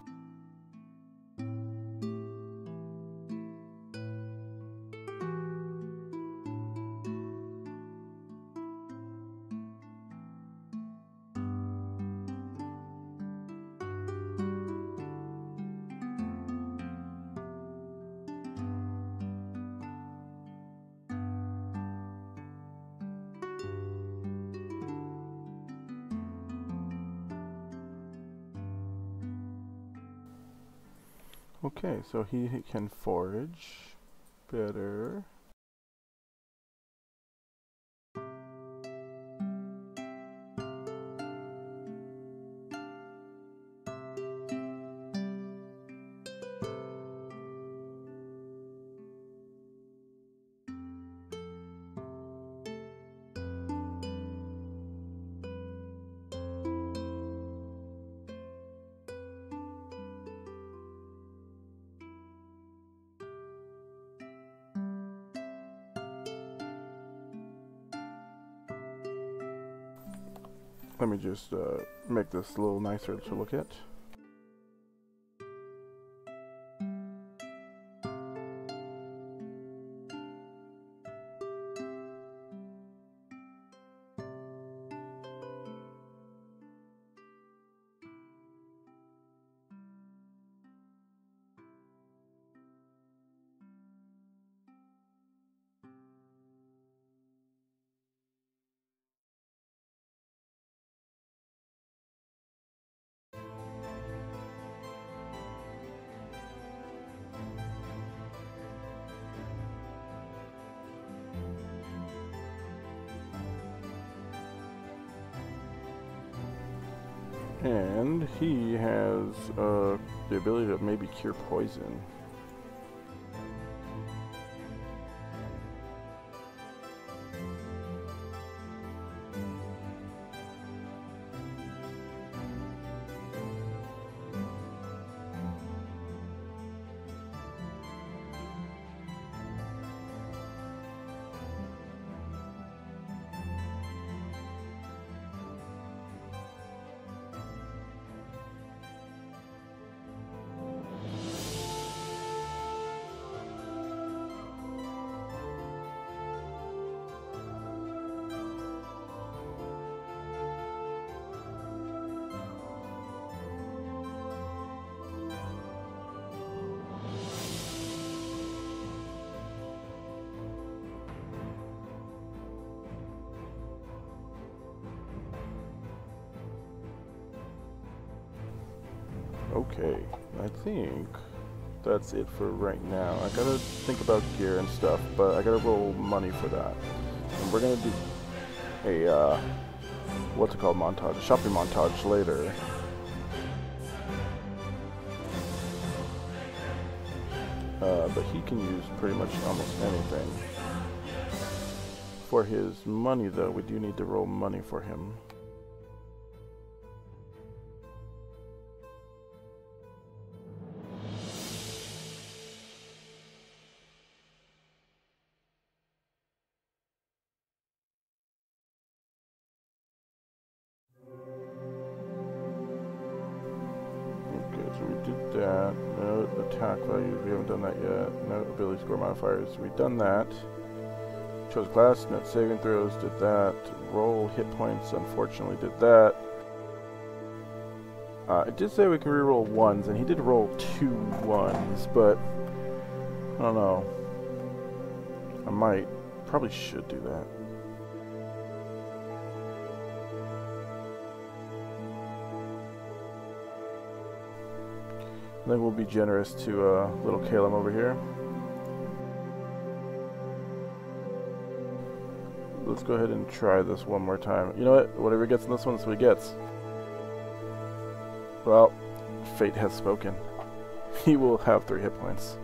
Okay, so he can forage better. Let me just make this a little nicer to look at. And he has the ability to maybe cure poison. Okay, I think that's it for right now. I gotta think about gear and stuff, but I gotta roll money for that. And we're gonna do a, what's it called, montage, a shopping montage later. But he can use pretty much almost anything. For his money, though, we do need to roll money for him. So we did that. No attack values. We haven't done that yet. No ability score modifiers. We've done that. Chose class. Net saving throws. Did that. Roll hit points. Unfortunately, did that. It did say we can reroll ones, and he did roll 2 1s, but I don't know. Probably should do that. Then we'll be generous to little Caleb over here. Let's go ahead and try this one more time. You know what? Whatever he gets in this one, that's what he gets. Well, fate has spoken. He will have 3 hit points.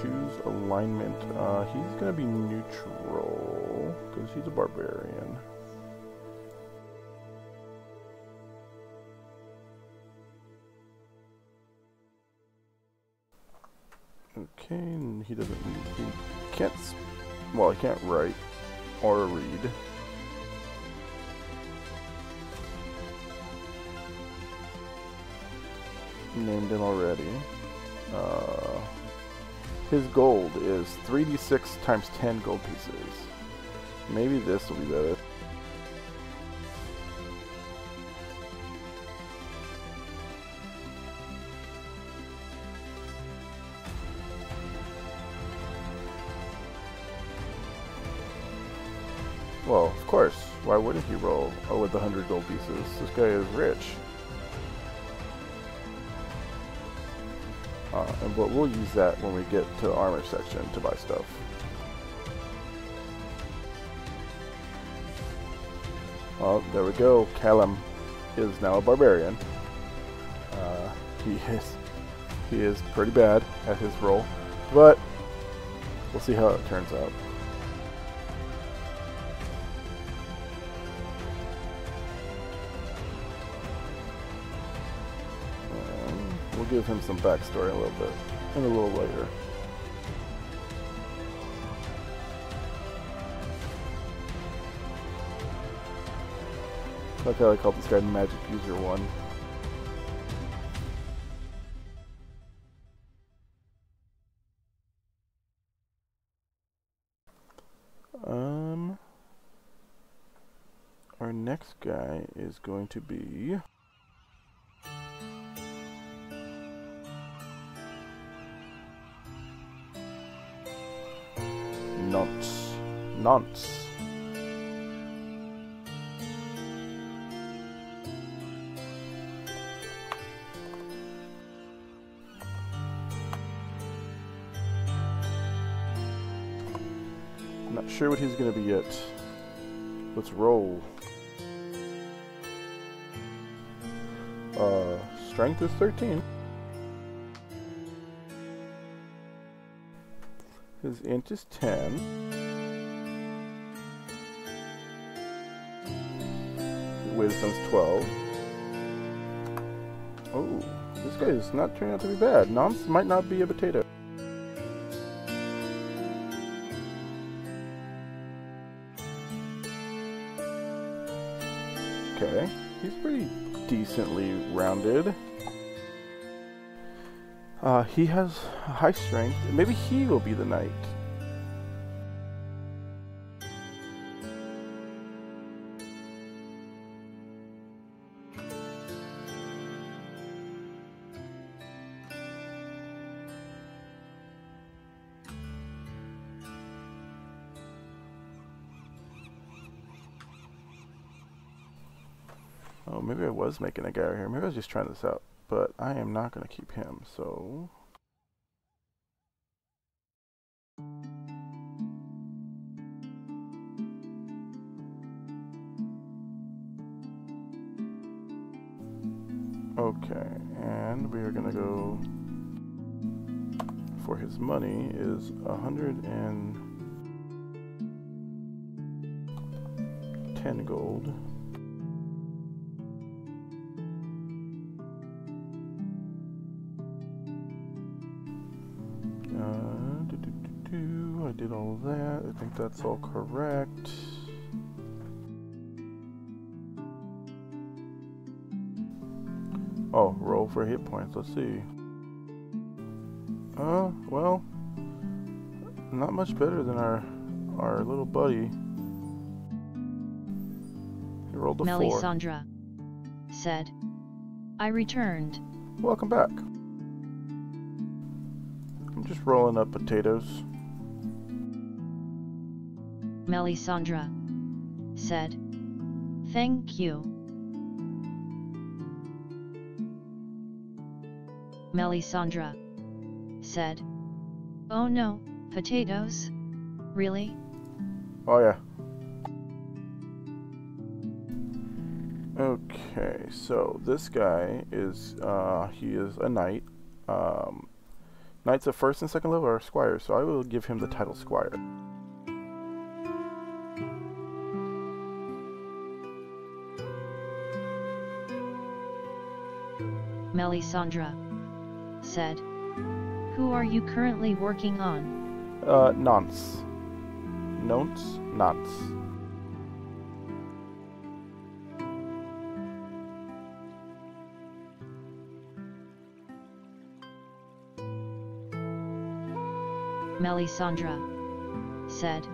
Choose alignment. He's gonna be neutral because he's a barbarian. Okay, and he doesn't. He can't. Well, he can't write or read. Named him already. His gold is 3d6 times 10 gold pieces. Maybe this will be better. course. Why wouldn't he roll? Oh, with the 100 gold pieces. This guy is rich. But we'll use that when we get to the armor section to buy stuff. Well, there we go. Callum is now a barbarian. He is pretty bad at his role, but we'll see how it turns out. We'll give him some backstory a little bit, and a little later. Like how I called this guy Magic User 1. Our next guy is going to be Nonce. Not sure what he's going to be yet. Let's roll. Strength is 13. His int is 10. Wisdom's 12. Oh, this guy is not turning out to be bad. Nonce might not be a potato. Okay, he's pretty decently rounded. He has high strength. Maybe he will be the knight. Oh, maybe I was making a guy right here. Maybe I was just trying this out. But I am not going to keep him, so... Okay, and we are going to go... For his money is 110 gold. I did all that. I think that's all correct. Oh, roll for hit points. Let's see. Well, not much better than our little buddy. He rolled a 4. Melisandre said, I returned. Welcome back. I'm just rolling up potatoes. Melisandre said, thank you. Melisandre said, oh no, potatoes? Really? Oh yeah. Okay, so this guy is, he is a knight. Knights of 1st and 2nd level are squires, so I will give him the title squire. Melisandre said, who are you currently working on? Nonce. Nonce. Melisandre said,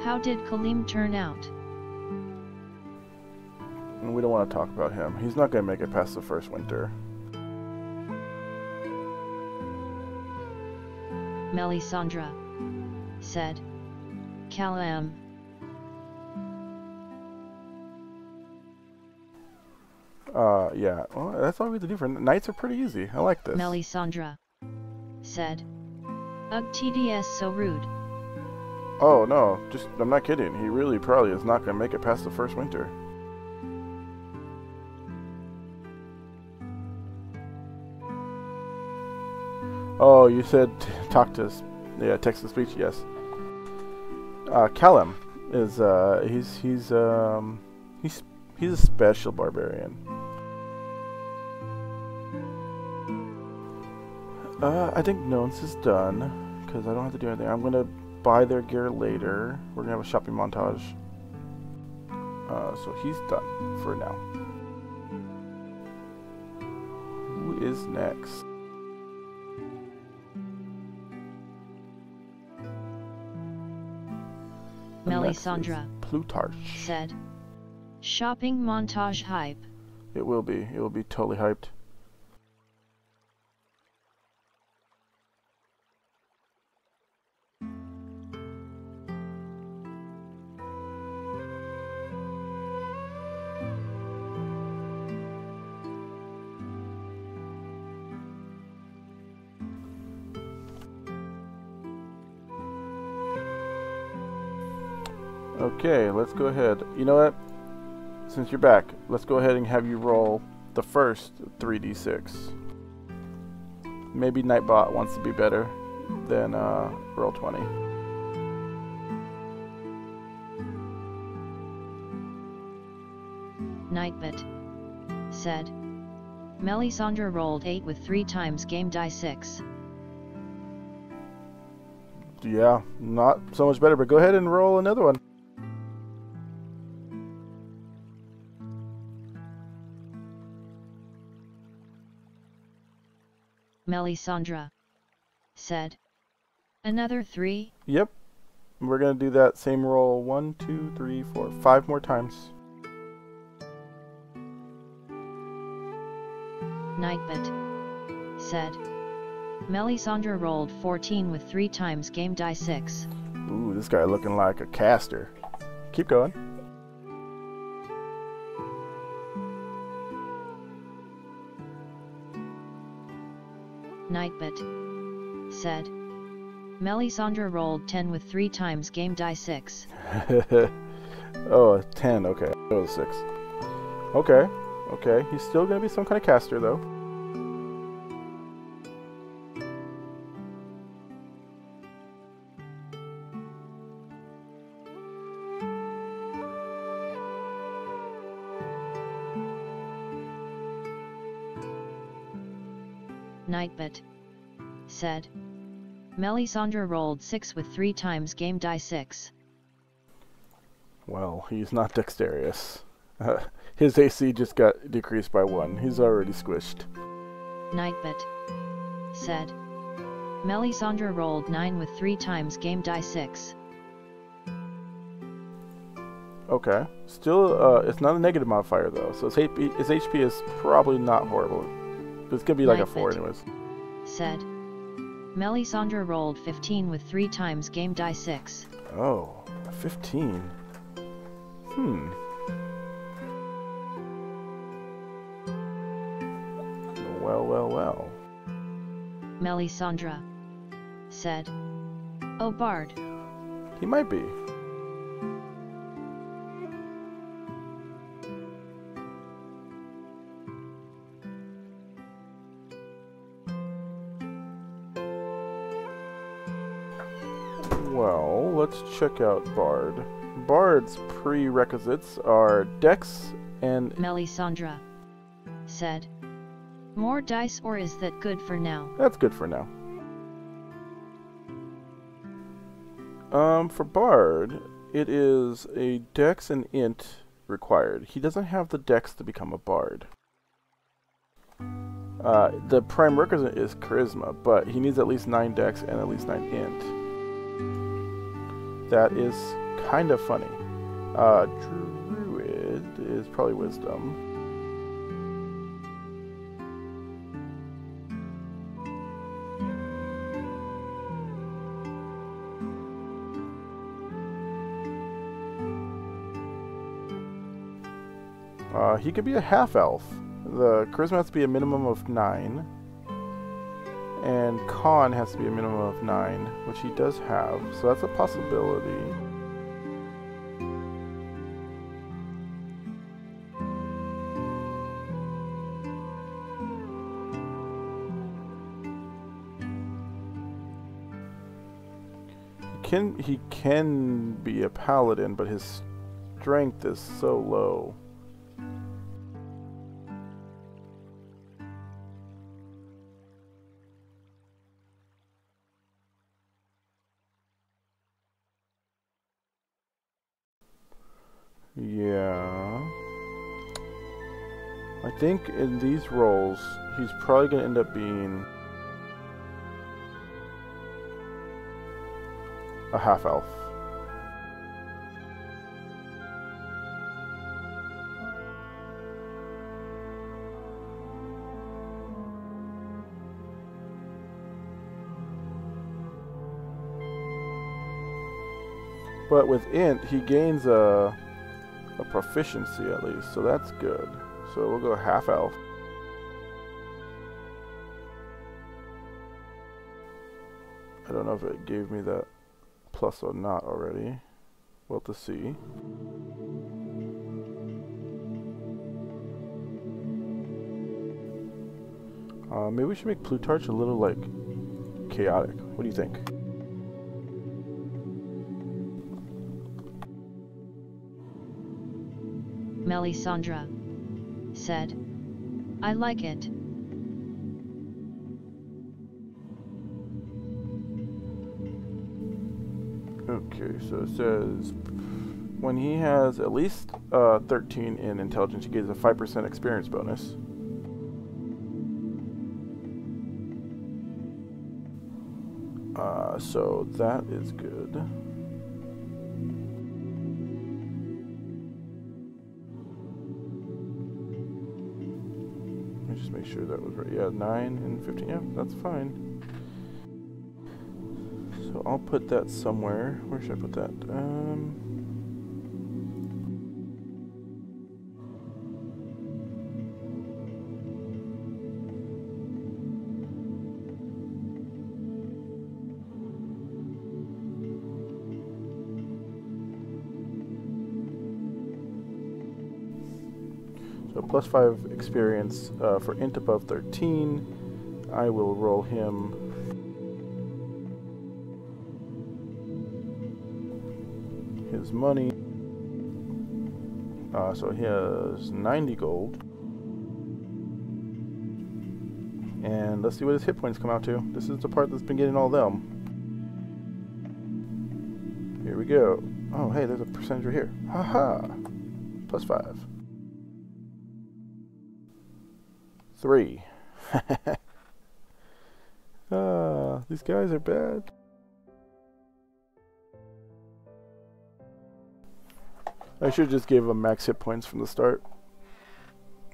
how did Kalim turn out? We don't want to talk about him. He's not going to make it past the first winter. Melisandre said, Kalam Yeah. Well, that's all we have to do for nights are pretty easy. I like this. Melisandre said. Ugh, TDS so rude. Oh, no. I'm not kidding. He really probably is not going to make it past the first winter. Oh, you said talk to us. Yeah, text to speech, yes. Callum is, he's a special barbarian. I think Nonce is done, because I don't have to do anything. I'm going to buy their gear later. We're going to have a shopping montage. So he's done for now. Who is next? Melisandre Plutarch said. Shopping montage hype. It will be. It will be totally hyped. Okay, let's go ahead. You know what? Since you're back, let's go ahead and have you roll the first 3d6. Maybe Nightbot wants to be better than roll 20. Nightbot said. Melisandre rolled 8 with 3 times game die 6. Yeah, not so much better, but go ahead and roll another one. Melisandre said. Another 3? Yep. We're going to do that same roll 1, 2, 3, 4, 5 more times. Nightbot said. Melisandre rolled 14 with 3 times game die 6. Ooh, this guy looking like a caster. Keep going. Nightbot said. Melisandre rolled 10 with 3 times game die 6. Oh, 10, okay. That was 6. Okay, okay. He's still going to be some kind of caster, though. Nightbot said. Melisandre rolled 6 with 3 times game die 6. Well, he's not dexterous. His AC just got decreased by 1. He's already squished. Nightbot said. Melisandre rolled 9 with 3 times game die 6. Okay. Still, it's not a negative modifier, though, so his HP is probably not horrible. It's going to be like a 4 anyways. Said. Melisandre rolled 15 with 3 times game die 6. Oh, 15. Well. Melisandre said. Oh, Bard. He might be. Well, let's check out Bard. Bard's prerequisites are Dex and... Melisandre said. More dice, or is that good for now? That's good for now. For Bard, it is a Dex and Int required. He doesn't have the Dex to become a Bard. The prime requisite is Charisma, but he needs at least 9 Dex and at least 9 Int. That is kind of funny. Druid is probably Wisdom. He could be a half-elf. The charisma has to be a minimum of 9. And con has to be a minimum of 9, which he does have. So that's a possibility. He can be a paladin, but his strength is so low. Yeah. I think in these roles, he's probably going to end up being a half-elf. But with int, he gains a proficiency at least, so that's good. So we'll go half-elf. I don't know if it gave me that plus or not already. We'll have to see. Maybe we should make Plutarch a little, like, chaotic. What do you think? Melisandre said, I like it. Okay, so it says when he has at least 13 in intelligence, he gets a 5% experience bonus. So that is good. Let me just make sure that was right. Yeah, 9 and 15. Yeah, that's fine. So I'll put that somewhere. Where should I put that? So plus 5 experience for int above 13. I will roll him his money. So he has 90 gold. And let's see what his hit points come out to. This is the part that's been getting all them. Here we go. Oh, hey, there's a percentage right here. Haha. Plus 5. 3. These guys are bad. I should just give them max hit points from the start.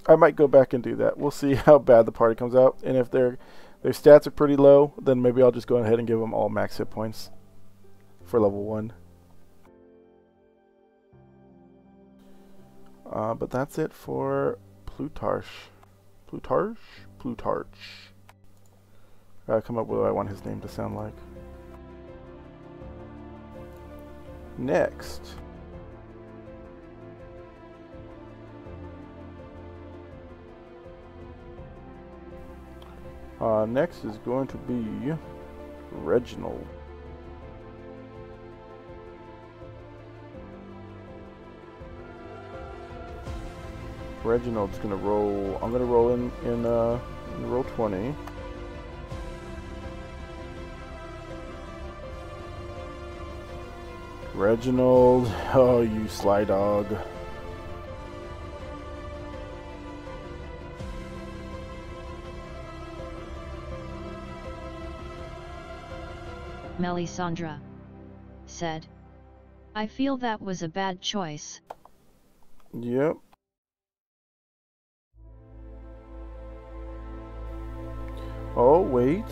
I might go back and do that. We'll see how bad the party comes out. And if their stats are pretty low, then maybe I'll just go ahead and give them all max hit points for level 1. But that's it for Plutarch. Plutarch. Gotta come up with what I want his name to sound like. Next. Next is going to be Reginald. Reginald's gonna roll. I'm gonna roll in roll 20. Reginald, oh you sly dog. Melisandre said, I feel that was a bad choice. Yep. Oh, wait.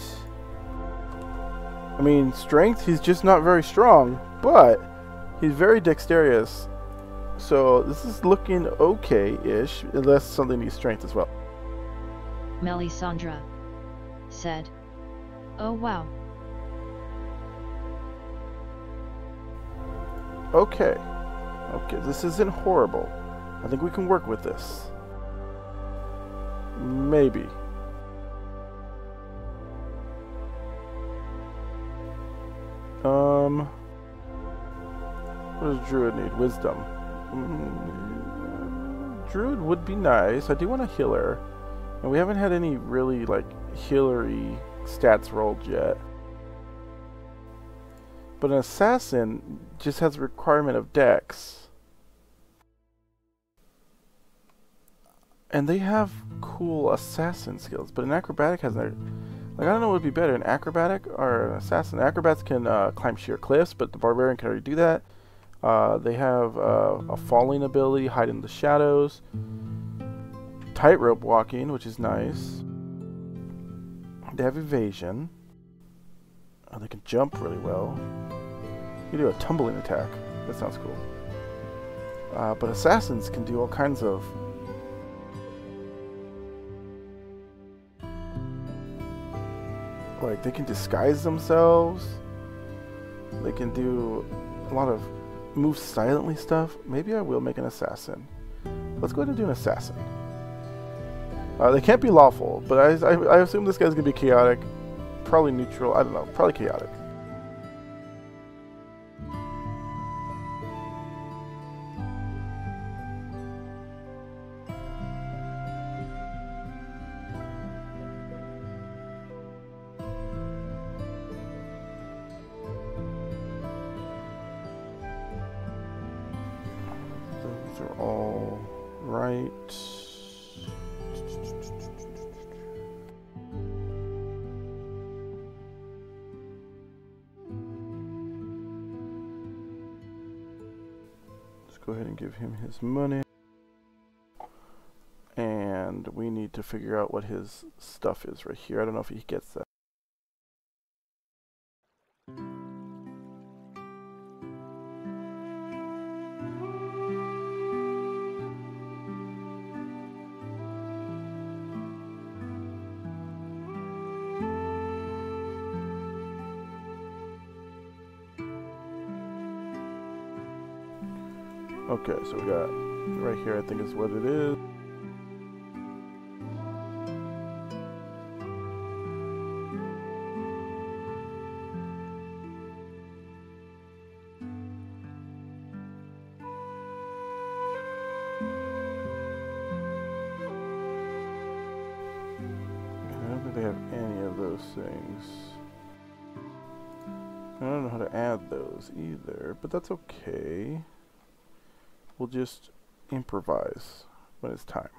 I mean, strength, he's just not very strong, but he's very dexterous. So this is looking okay-ish, unless something needs strength as well. Melisandre said. Oh wow. Okay. Okay, this isn't horrible. I think we can work with this. Maybe. What does Druid need? Wisdom. Druid would be nice. I do want a healer. And we haven't had any really, like, healery stats rolled yet. But an assassin just has a requirement of dex. And they have cool assassin skills. But an acrobatic has no... Like, I don't know what would be better, an acrobatic or an assassin. Acrobats can climb sheer cliffs, but the barbarian can already do that. They have a falling ability, hide in the shadows. Tightrope walking, which is nice. They have evasion. They can jump really well. You do a tumbling attack. That sounds cool. But assassins can do all kinds of... Like, they can disguise themselves. They can do a lot of move silently stuff. Maybe I will make an assassin. Let's go ahead and do an assassin. They can't be lawful, but I assume this guy's going to be chaotic. Probably neutral. I don't know. Probably chaotic. Those are all right. Go ahead and give him his money. And we need to figure out what his stuff is right here. I don't know if he gets that. Okay, so we got right here, I think is what it is. I don't think they have any of those things. I don't know how to add those either, but that's okay. We'll just improvise when it's time.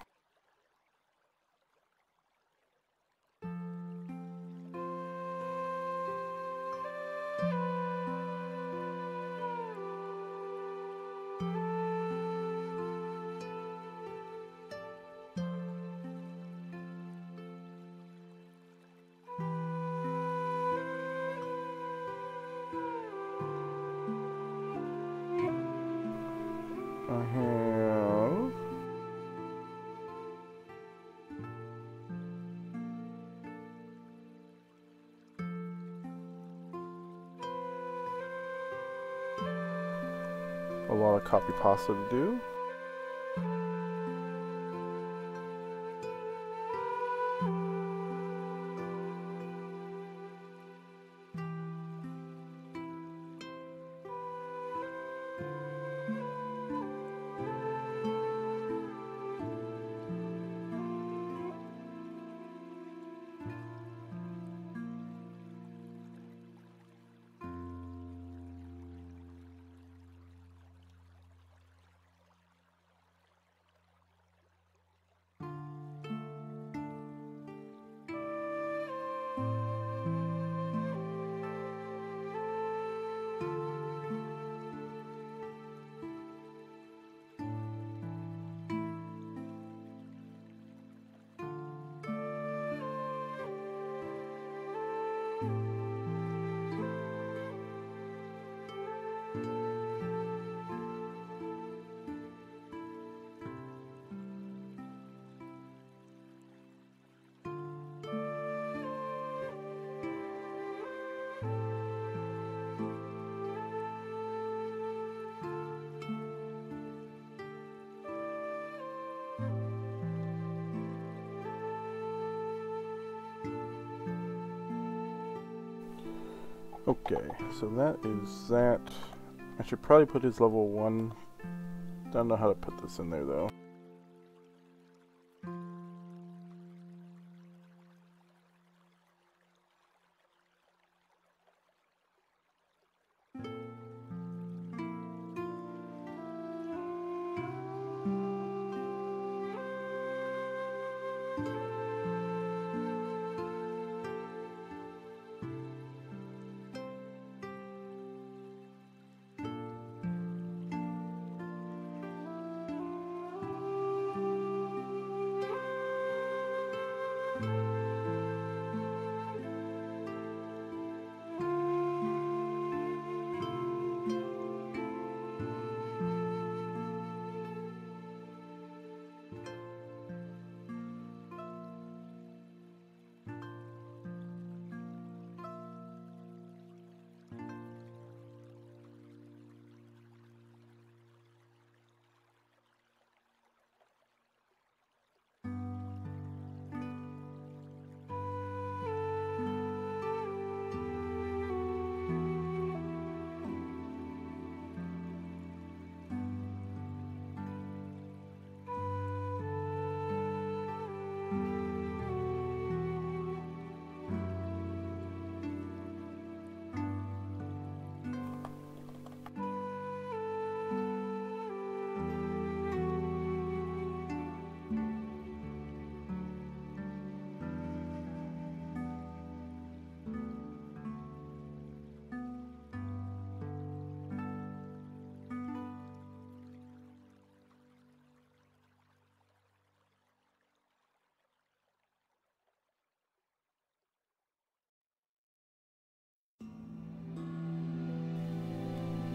I have a lot of copy pasta to do. Okay, so that is that. I should probably put his level 1. Don't know how to put this in there though.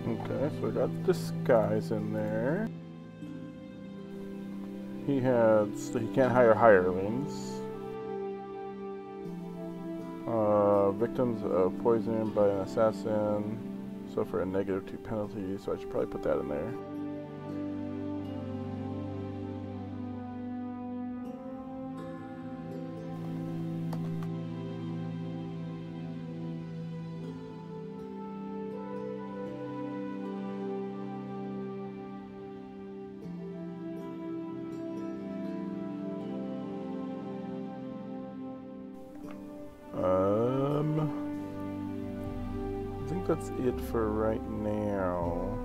Okay, so we got disguise in there. He can't hire hirelings. Victims of poisoning by an assassin suffer a -2 penalty, so I should probably put that in there. I think that's it for right now.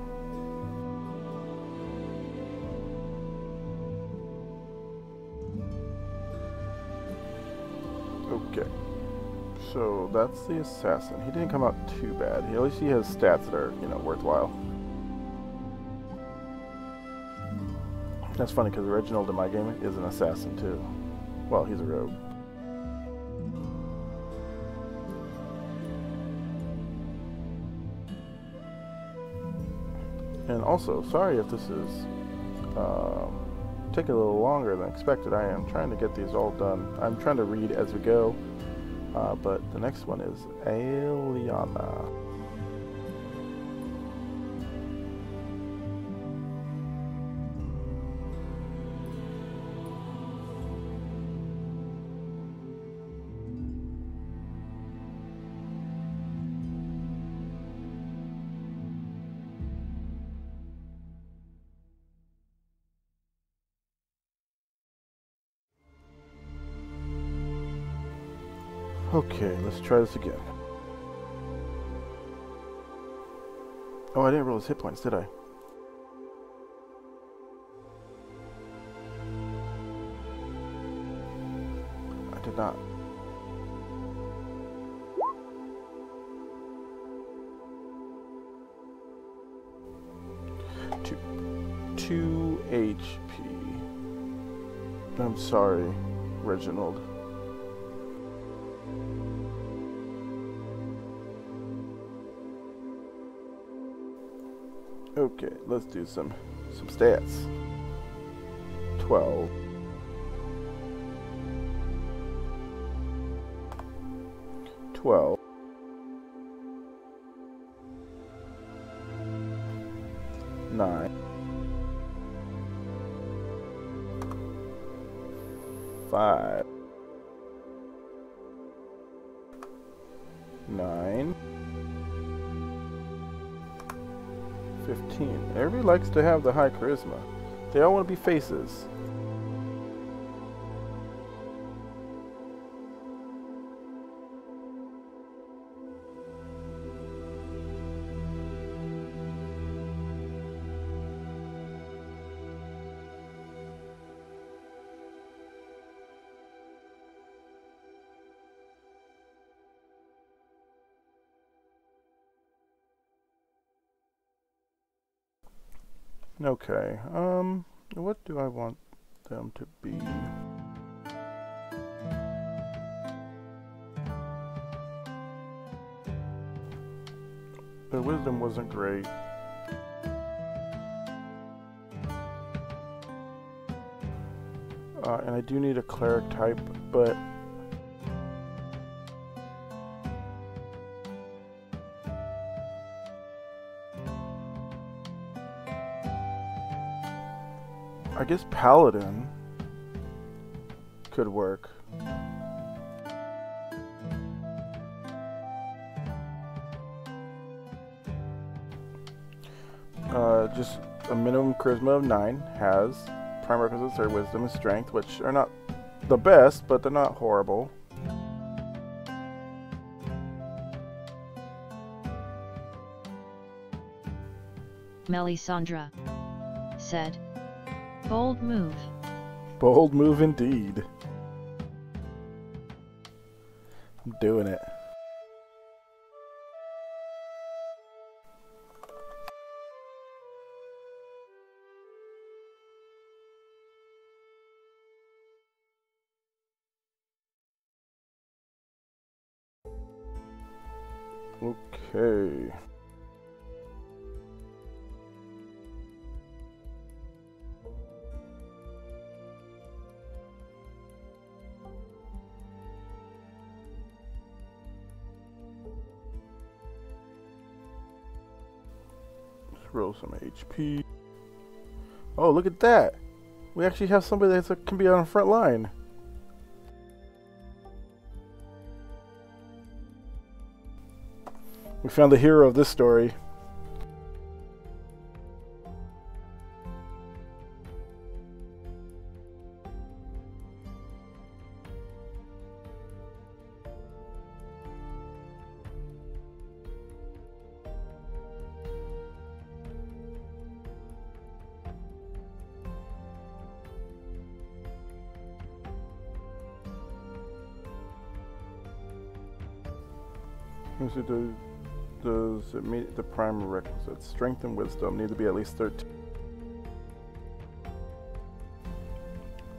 Okay, so that's the assassin. He didn't come out too bad. At least he has stats that are, worthwhile. That's funny because Reginald in my game is an assassin too. Well, he's a rogue. And also, sorry if this is taking a little longer than expected. I am trying to get these all done. I'm trying to read as we go, but the next one is Aliana. Okay, let's try this again. Oh, I didn't roll his hit points, did I? I did not. Two HP. I'm sorry, Reginald. Okay, let's do some stats. 12. 12. 9. 5. 9. 15. Everybody likes to have the high charisma. They all want to be faces. Okay, what do I want them to be? Their wisdom wasn't great. And I do need a cleric type, but I guess Paladin could work. Just a minimum charisma of 9 has prime requisites are wisdom and strength, which are not the best, but they're not horrible. Melisandre said, "Bold move." Bold move indeed. I'm doing it. Okay. Let's roll some HP. Oh, look at that! We actually have somebody that can be on the front line. We found the hero of this story. Does it meet the prime requisites? Strength and wisdom need to be at least 13.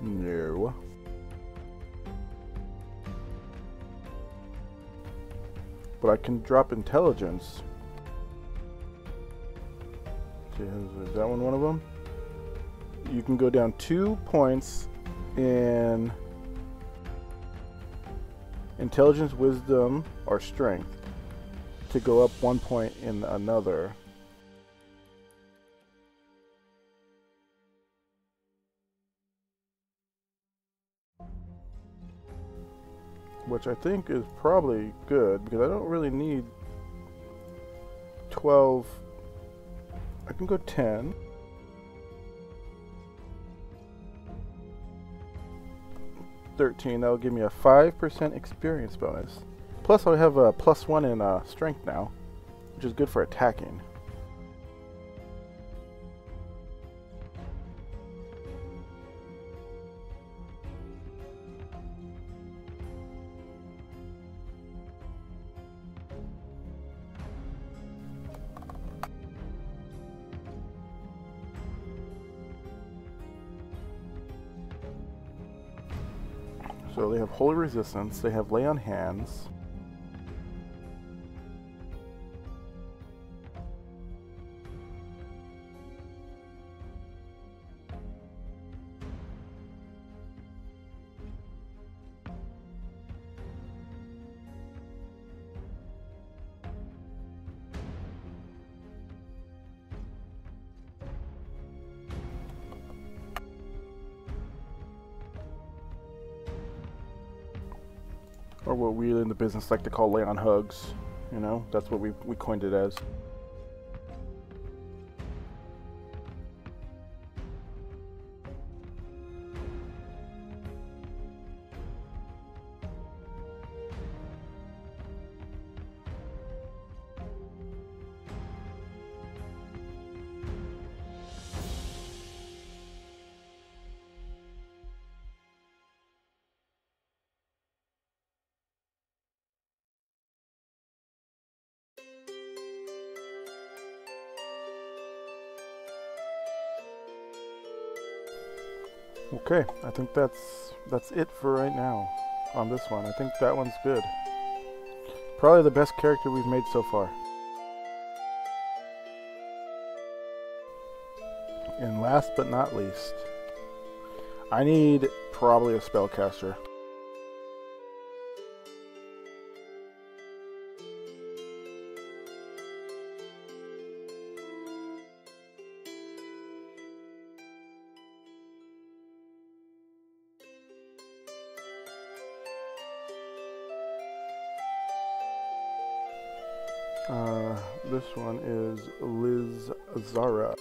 No. But I can drop intelligence. Is that one of them? You can go down 2 points in intelligence, wisdom, or strength to go up 1 point in another. Which I think is probably good, because I don't really need 12. I can go 10. That'll give me a 5% experience bonus. Plus I have a +1 in strength now, which is good for attacking. So they have Holy Resistance, they have Lay on Hands. Or what we in the business like to call lay on hugs. You know, that's what we coined it as. Okay, I think that's it for right now on this one. I think that one's good. Probably the best character we've made so far. And last but not least, I need probably a spellcaster. This one is Liz Zara.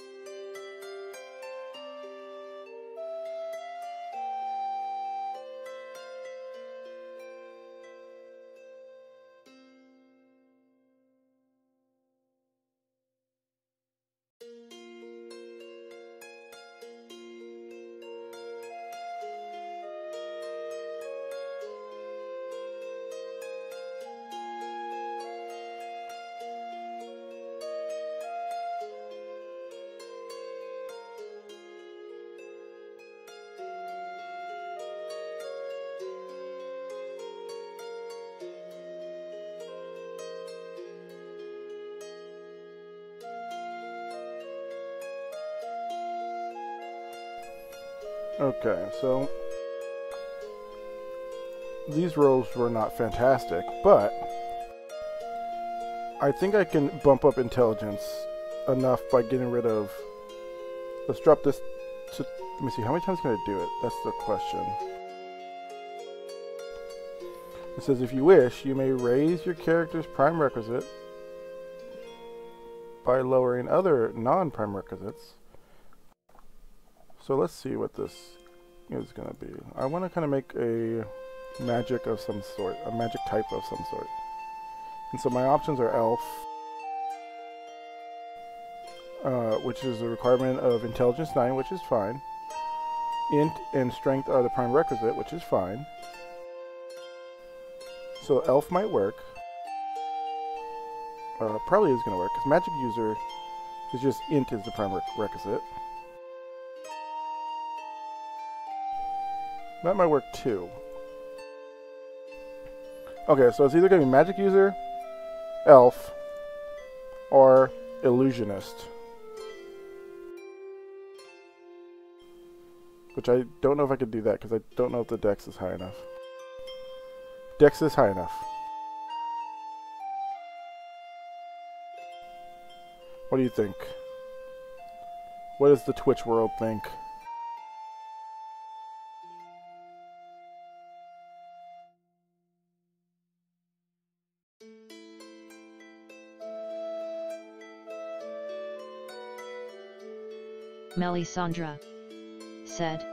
Okay, so these rolls were not fantastic, but I think I can bump up intelligence enough by getting rid of... Let's drop this to... Let me see, how many times can I do it? That's the question. It says, if you wish, you may raise your character's prime requisite by lowering other non-prime requisites. So let's see what this is going to be. I want to kind of make a magic of some sort, a magic type of some sort. And so my options are elf, which is a requirement of intelligence 9, which is fine. Int and strength are the prime requisite, which is fine. So elf might work. Probably is going to work, because magic user is just int is the prime requisite. That might work too. Okay, so it's either going to be magic user, elf, or illusionist. Which I don't know if I could do that, because I don't know if the dex is high enough. Dex is high enough. What do you think? What does the Twitch world think? Melisandre said,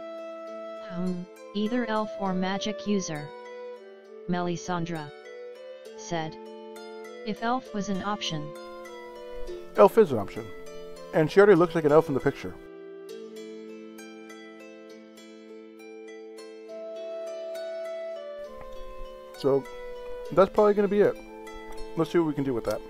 either elf or magic user. Melisandre said, if elf was an option. Elf is an option. And she already looks like an elf in the picture. So, that's probably going to be it. Let's see what we can do with that.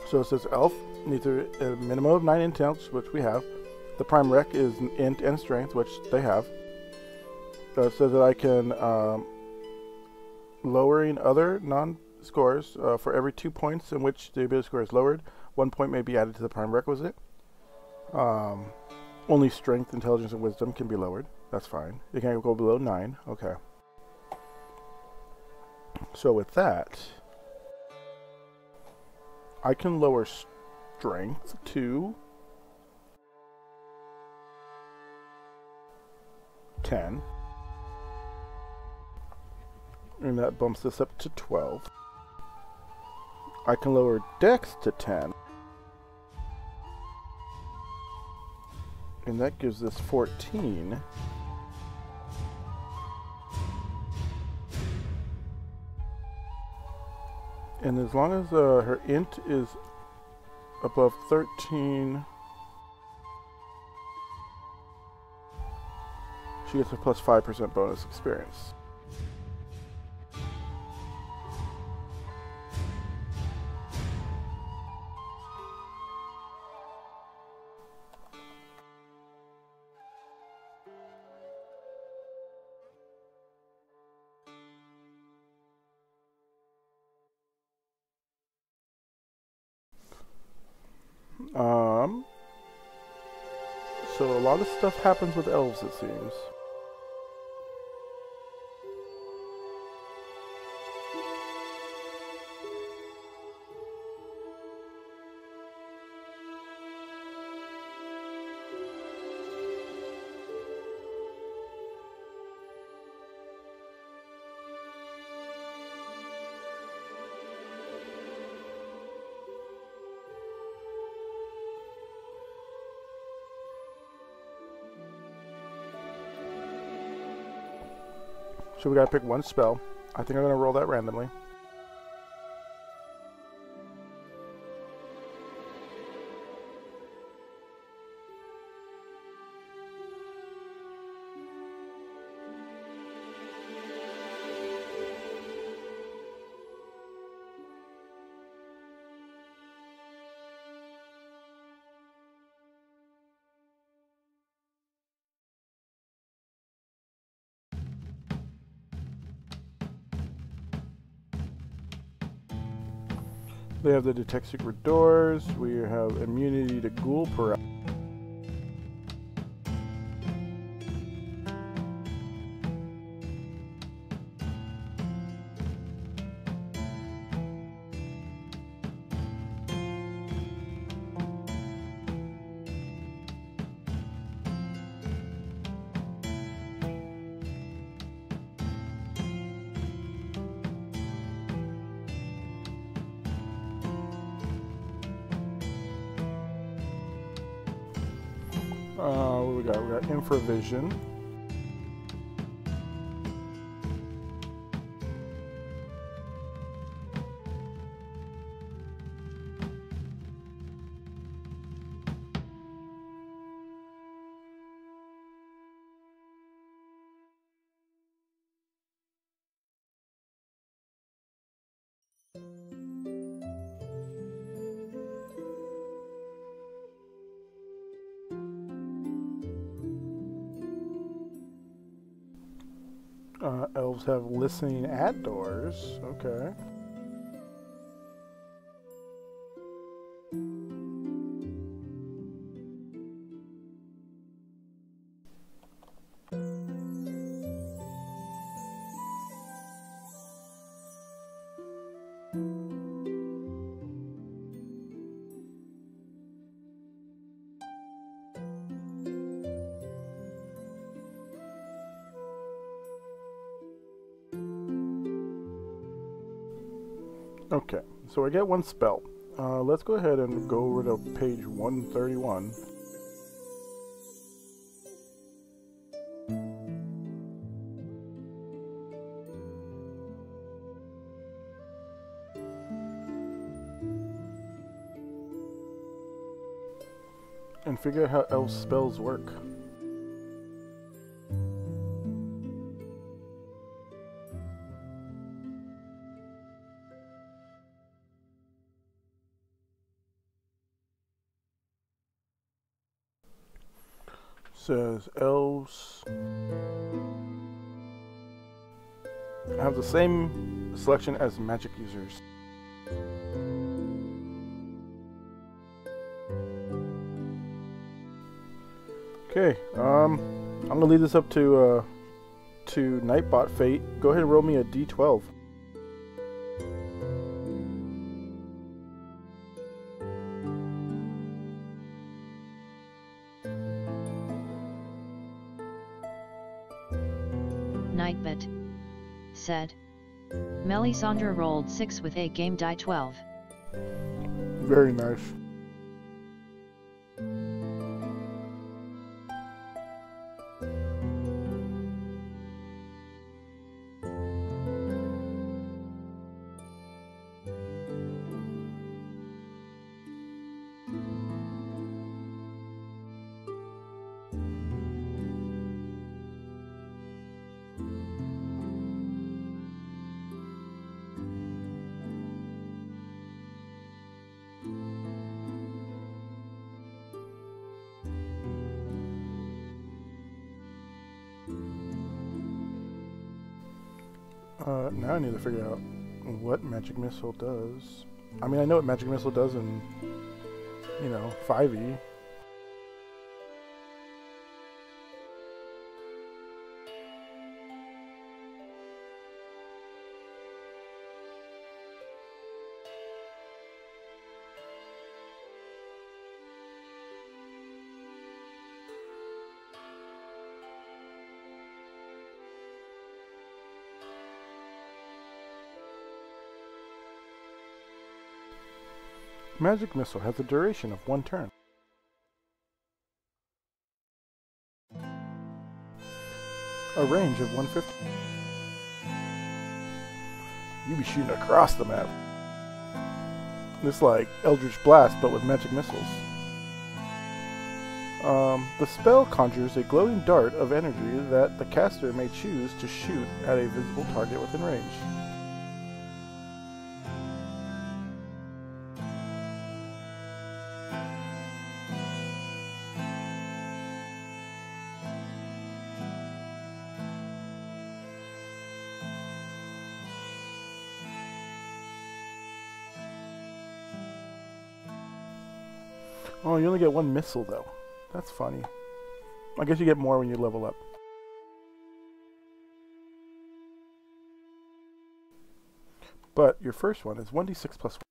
So it says elf needs a minimum of 9 intelligence, which we have. The prime rec is int and strength, which they have. It says that I can lowering other non-scores for every 2 points in which the ability score is lowered. 1 point may be added to the prime requisite. Only strength, intelligence, and wisdom can be lowered. That's fine. It can't go below 9. Okay. So with that, I can lower strength to 10. And that bumps this up to 12. I can lower dex to 10. And that gives us 14. And as long as her int is above 13, she gets a plus 5% bonus experience. So a lot of stuff happens with elves, it seems. So we gotta pick one spell. I think I'm gonna roll that randomly. They have the detect secret doors. We have immunity to ghoul paralysis. What we got? We got infravision. Elves have listening at doors. Okay. Okay, so I get one spell. Let's go ahead and go over to page 131. And figure out how elf spells work. Says elves have the same selection as magic users. Okay, I'm gonna leave this up to Nightbot Fate. Go ahead and roll me a d12. Nightbot said. Melisandre rolled 6 with a game die 12. Very nice. Now I need to figure out what Magic Missile does. I mean, I know what Magic Missile does in, 5e. magic missile has a duration of 1 turn. A range of 150. You be shooting across the map. It's like Eldritch Blast, but with magic missiles. The spell conjures a glowing dart of energy that the caster may choose to shoot at a visible target within range. Oh, you only get 1 missile though. That's funny. I guess you get more when you level up. But your first one is 1d6 plus 1.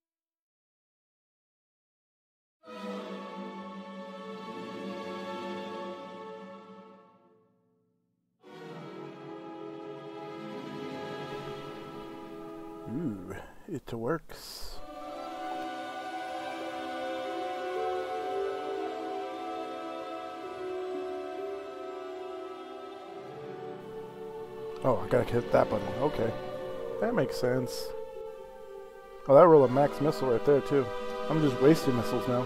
Ooh, it works. Oh, I gotta hit that button. Okay. That makes sense. Oh, that roll a max missile right there, too. I'm just wasting missiles now.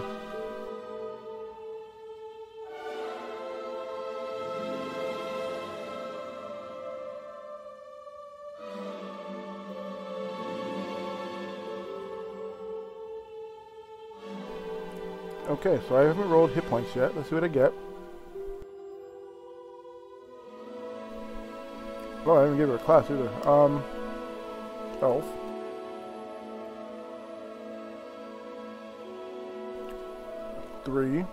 Okay, so I haven't rolled hit points yet. Let's see what I get. Oh, I didn't give her a class either. Elf. Three.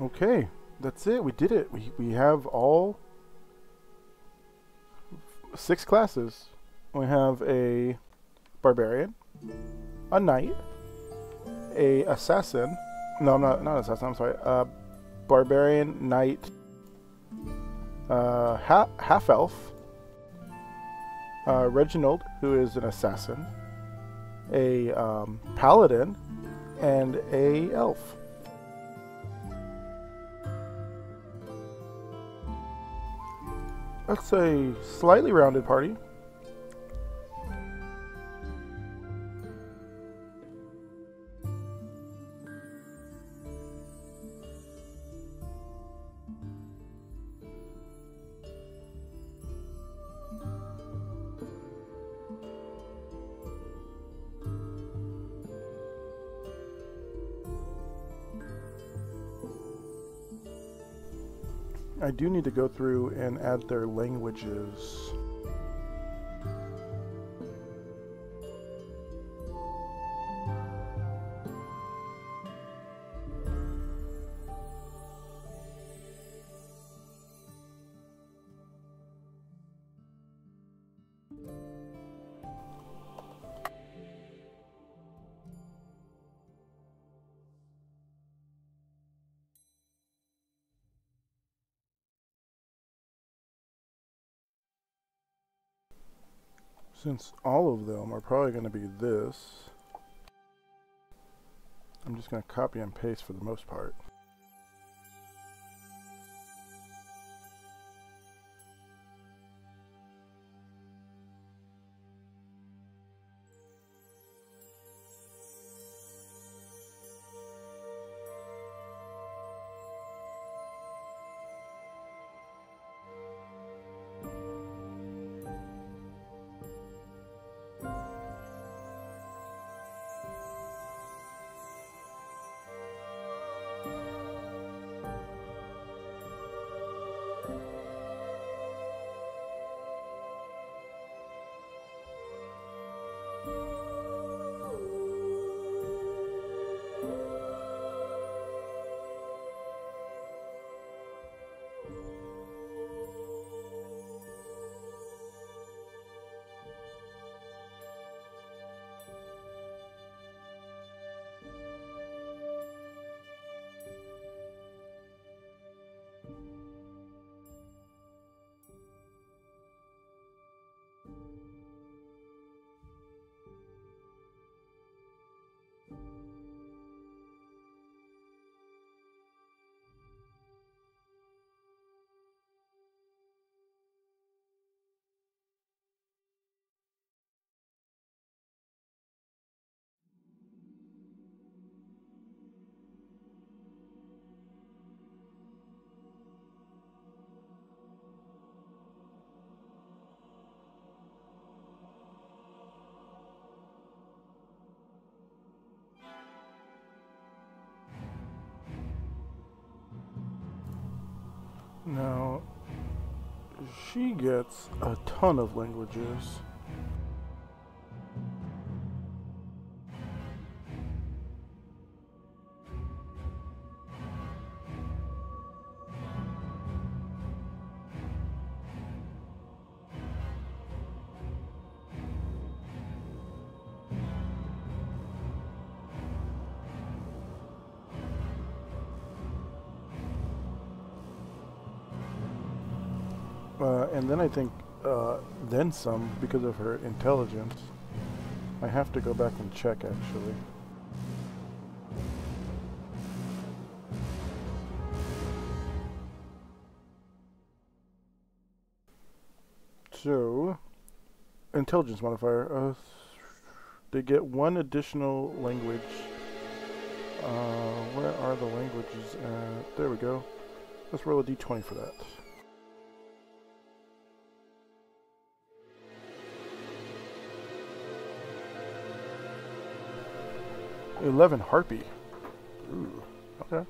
Okay, that's it. We did it. We have all 6 classes. We have a barbarian, a knight, a assassin. No, I'm not assassin. I'm sorry. Barbarian, knight, half elf, Reginald, who is an assassin, a paladin, and a elf. That's a slightly rounded party. I do need to go through and add their languages. Since all of them are probably going to be this, I'm just going to copy and paste for the most part. Now, she gets a ton of languages. And then I think, then some, because of her intelligence. I have to go back and check, actually. So, intelligence modifier. They get one additional language. Where are the languages at? There we go. Let's roll a d20 for that. 11 Harpy. Ooh, okay.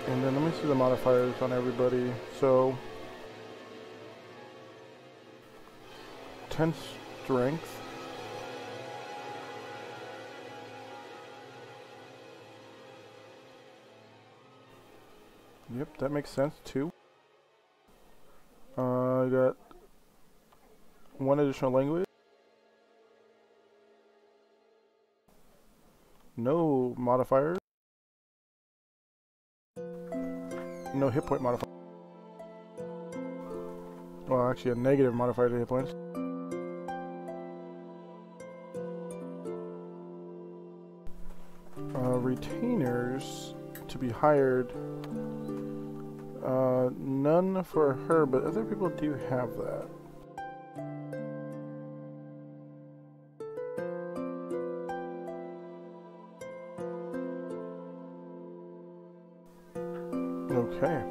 And then let me see the modifiers on everybody. So, 10 strength. Yep, that makes sense too. I got one additional language. No modifiers. No hit point modifier. Well, actually a negative modifier to hit points. Retainers to be hired. None for her, but other people do have that. Okay,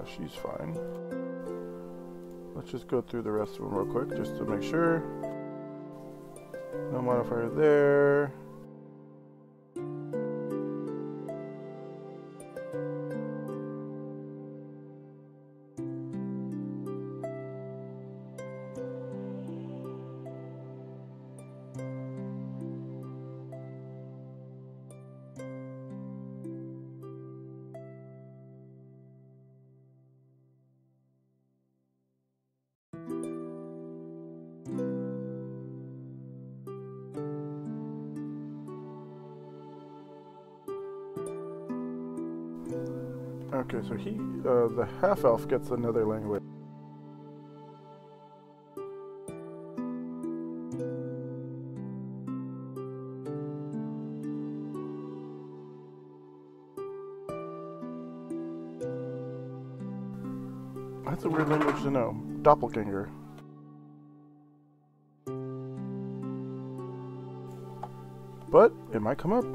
she's fine. Let's just go through the rest of them real quick, just to make sure. No modifier there. Okay, so the half-elf gets another language. That's a weird language to know. Doppelganger. But it might come up.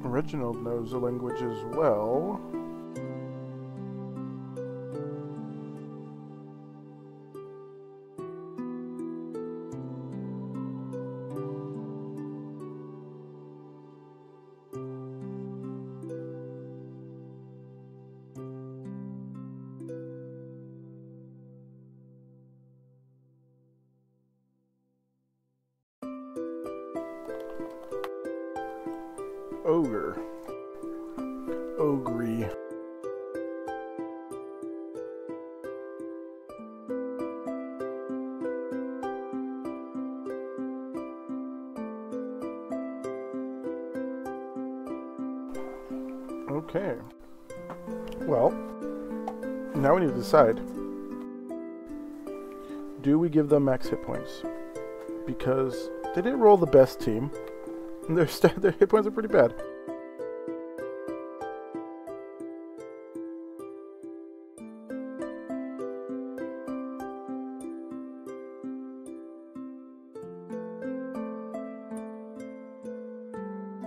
Reginald knows the language as well. Ogre. Ogre. Okay. Well, now we need to decide. Do we give them max hit points? Because they didn't roll the best team. Their hit points are pretty bad.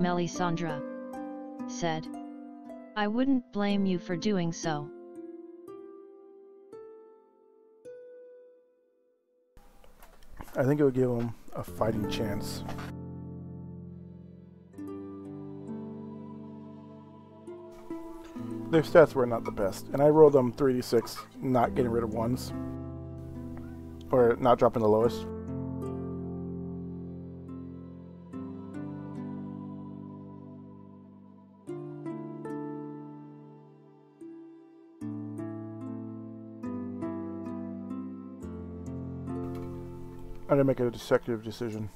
Melisandre said. I wouldn't blame you for doing so. I think it would give them a fighting chance. Their stats were not the best, and I rolled them 3d6, not getting rid of ones. Or not dropping the lowest. I didn't make a executive decision.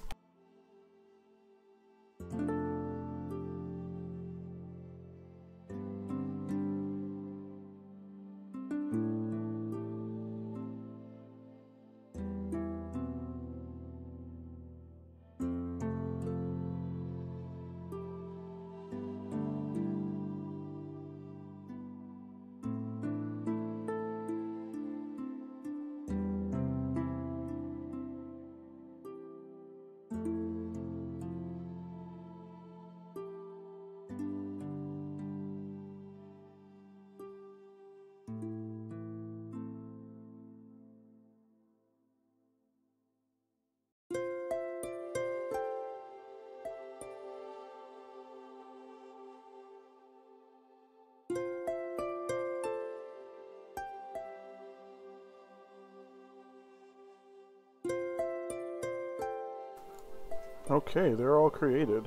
Okay, they're all created.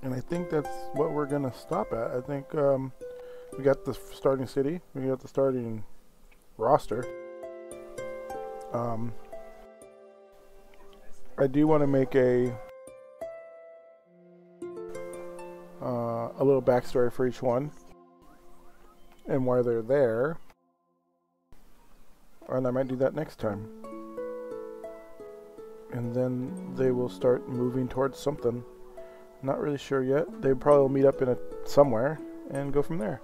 And I think that's what we're gonna stop at. I think we got the starting city, we got the starting roster. I do want to make a little backstory for each one and why they're there, and I might do that next time. And then they will start moving towards something. Not really sure yet. They probably will meet up in somewhere and go from there.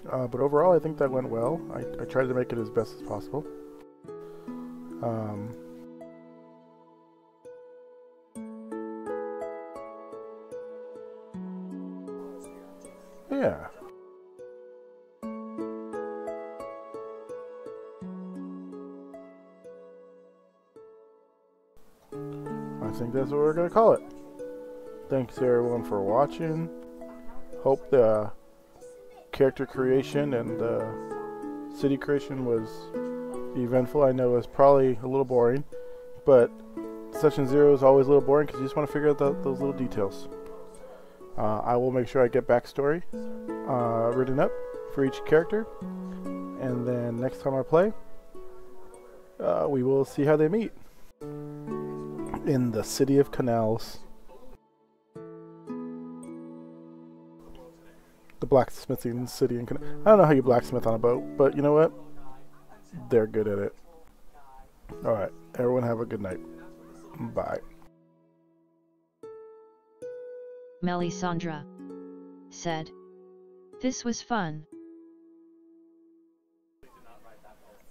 But overall, I think that went well. I tried to make it as best as possible. Yeah. I think that's what we're going to call it. Thanks everyone for watching. Hope the character creation and city creation was eventful. I know it's probably a little boring, but Session 0 is always a little boring because you just want to figure out those little details. I will make sure I get backstory written up for each character, and then next time I play, we will see how they meet in the City of Canals. The blacksmithing city in Canals. I don't know how you blacksmith on a boat, but you know what? They're good at it. Alright, everyone have a good night. Bye. Melisandre said. This was fun.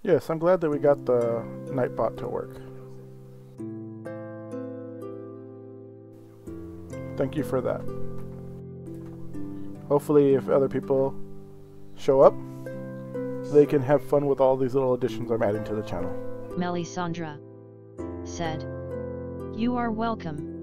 Yes, I'm glad that we got the Nightbot to work. Thank you for that. Hopefully, if other people show up, they can have fun with all these little additions I'm adding to the channel. Melisandre said. You are welcome.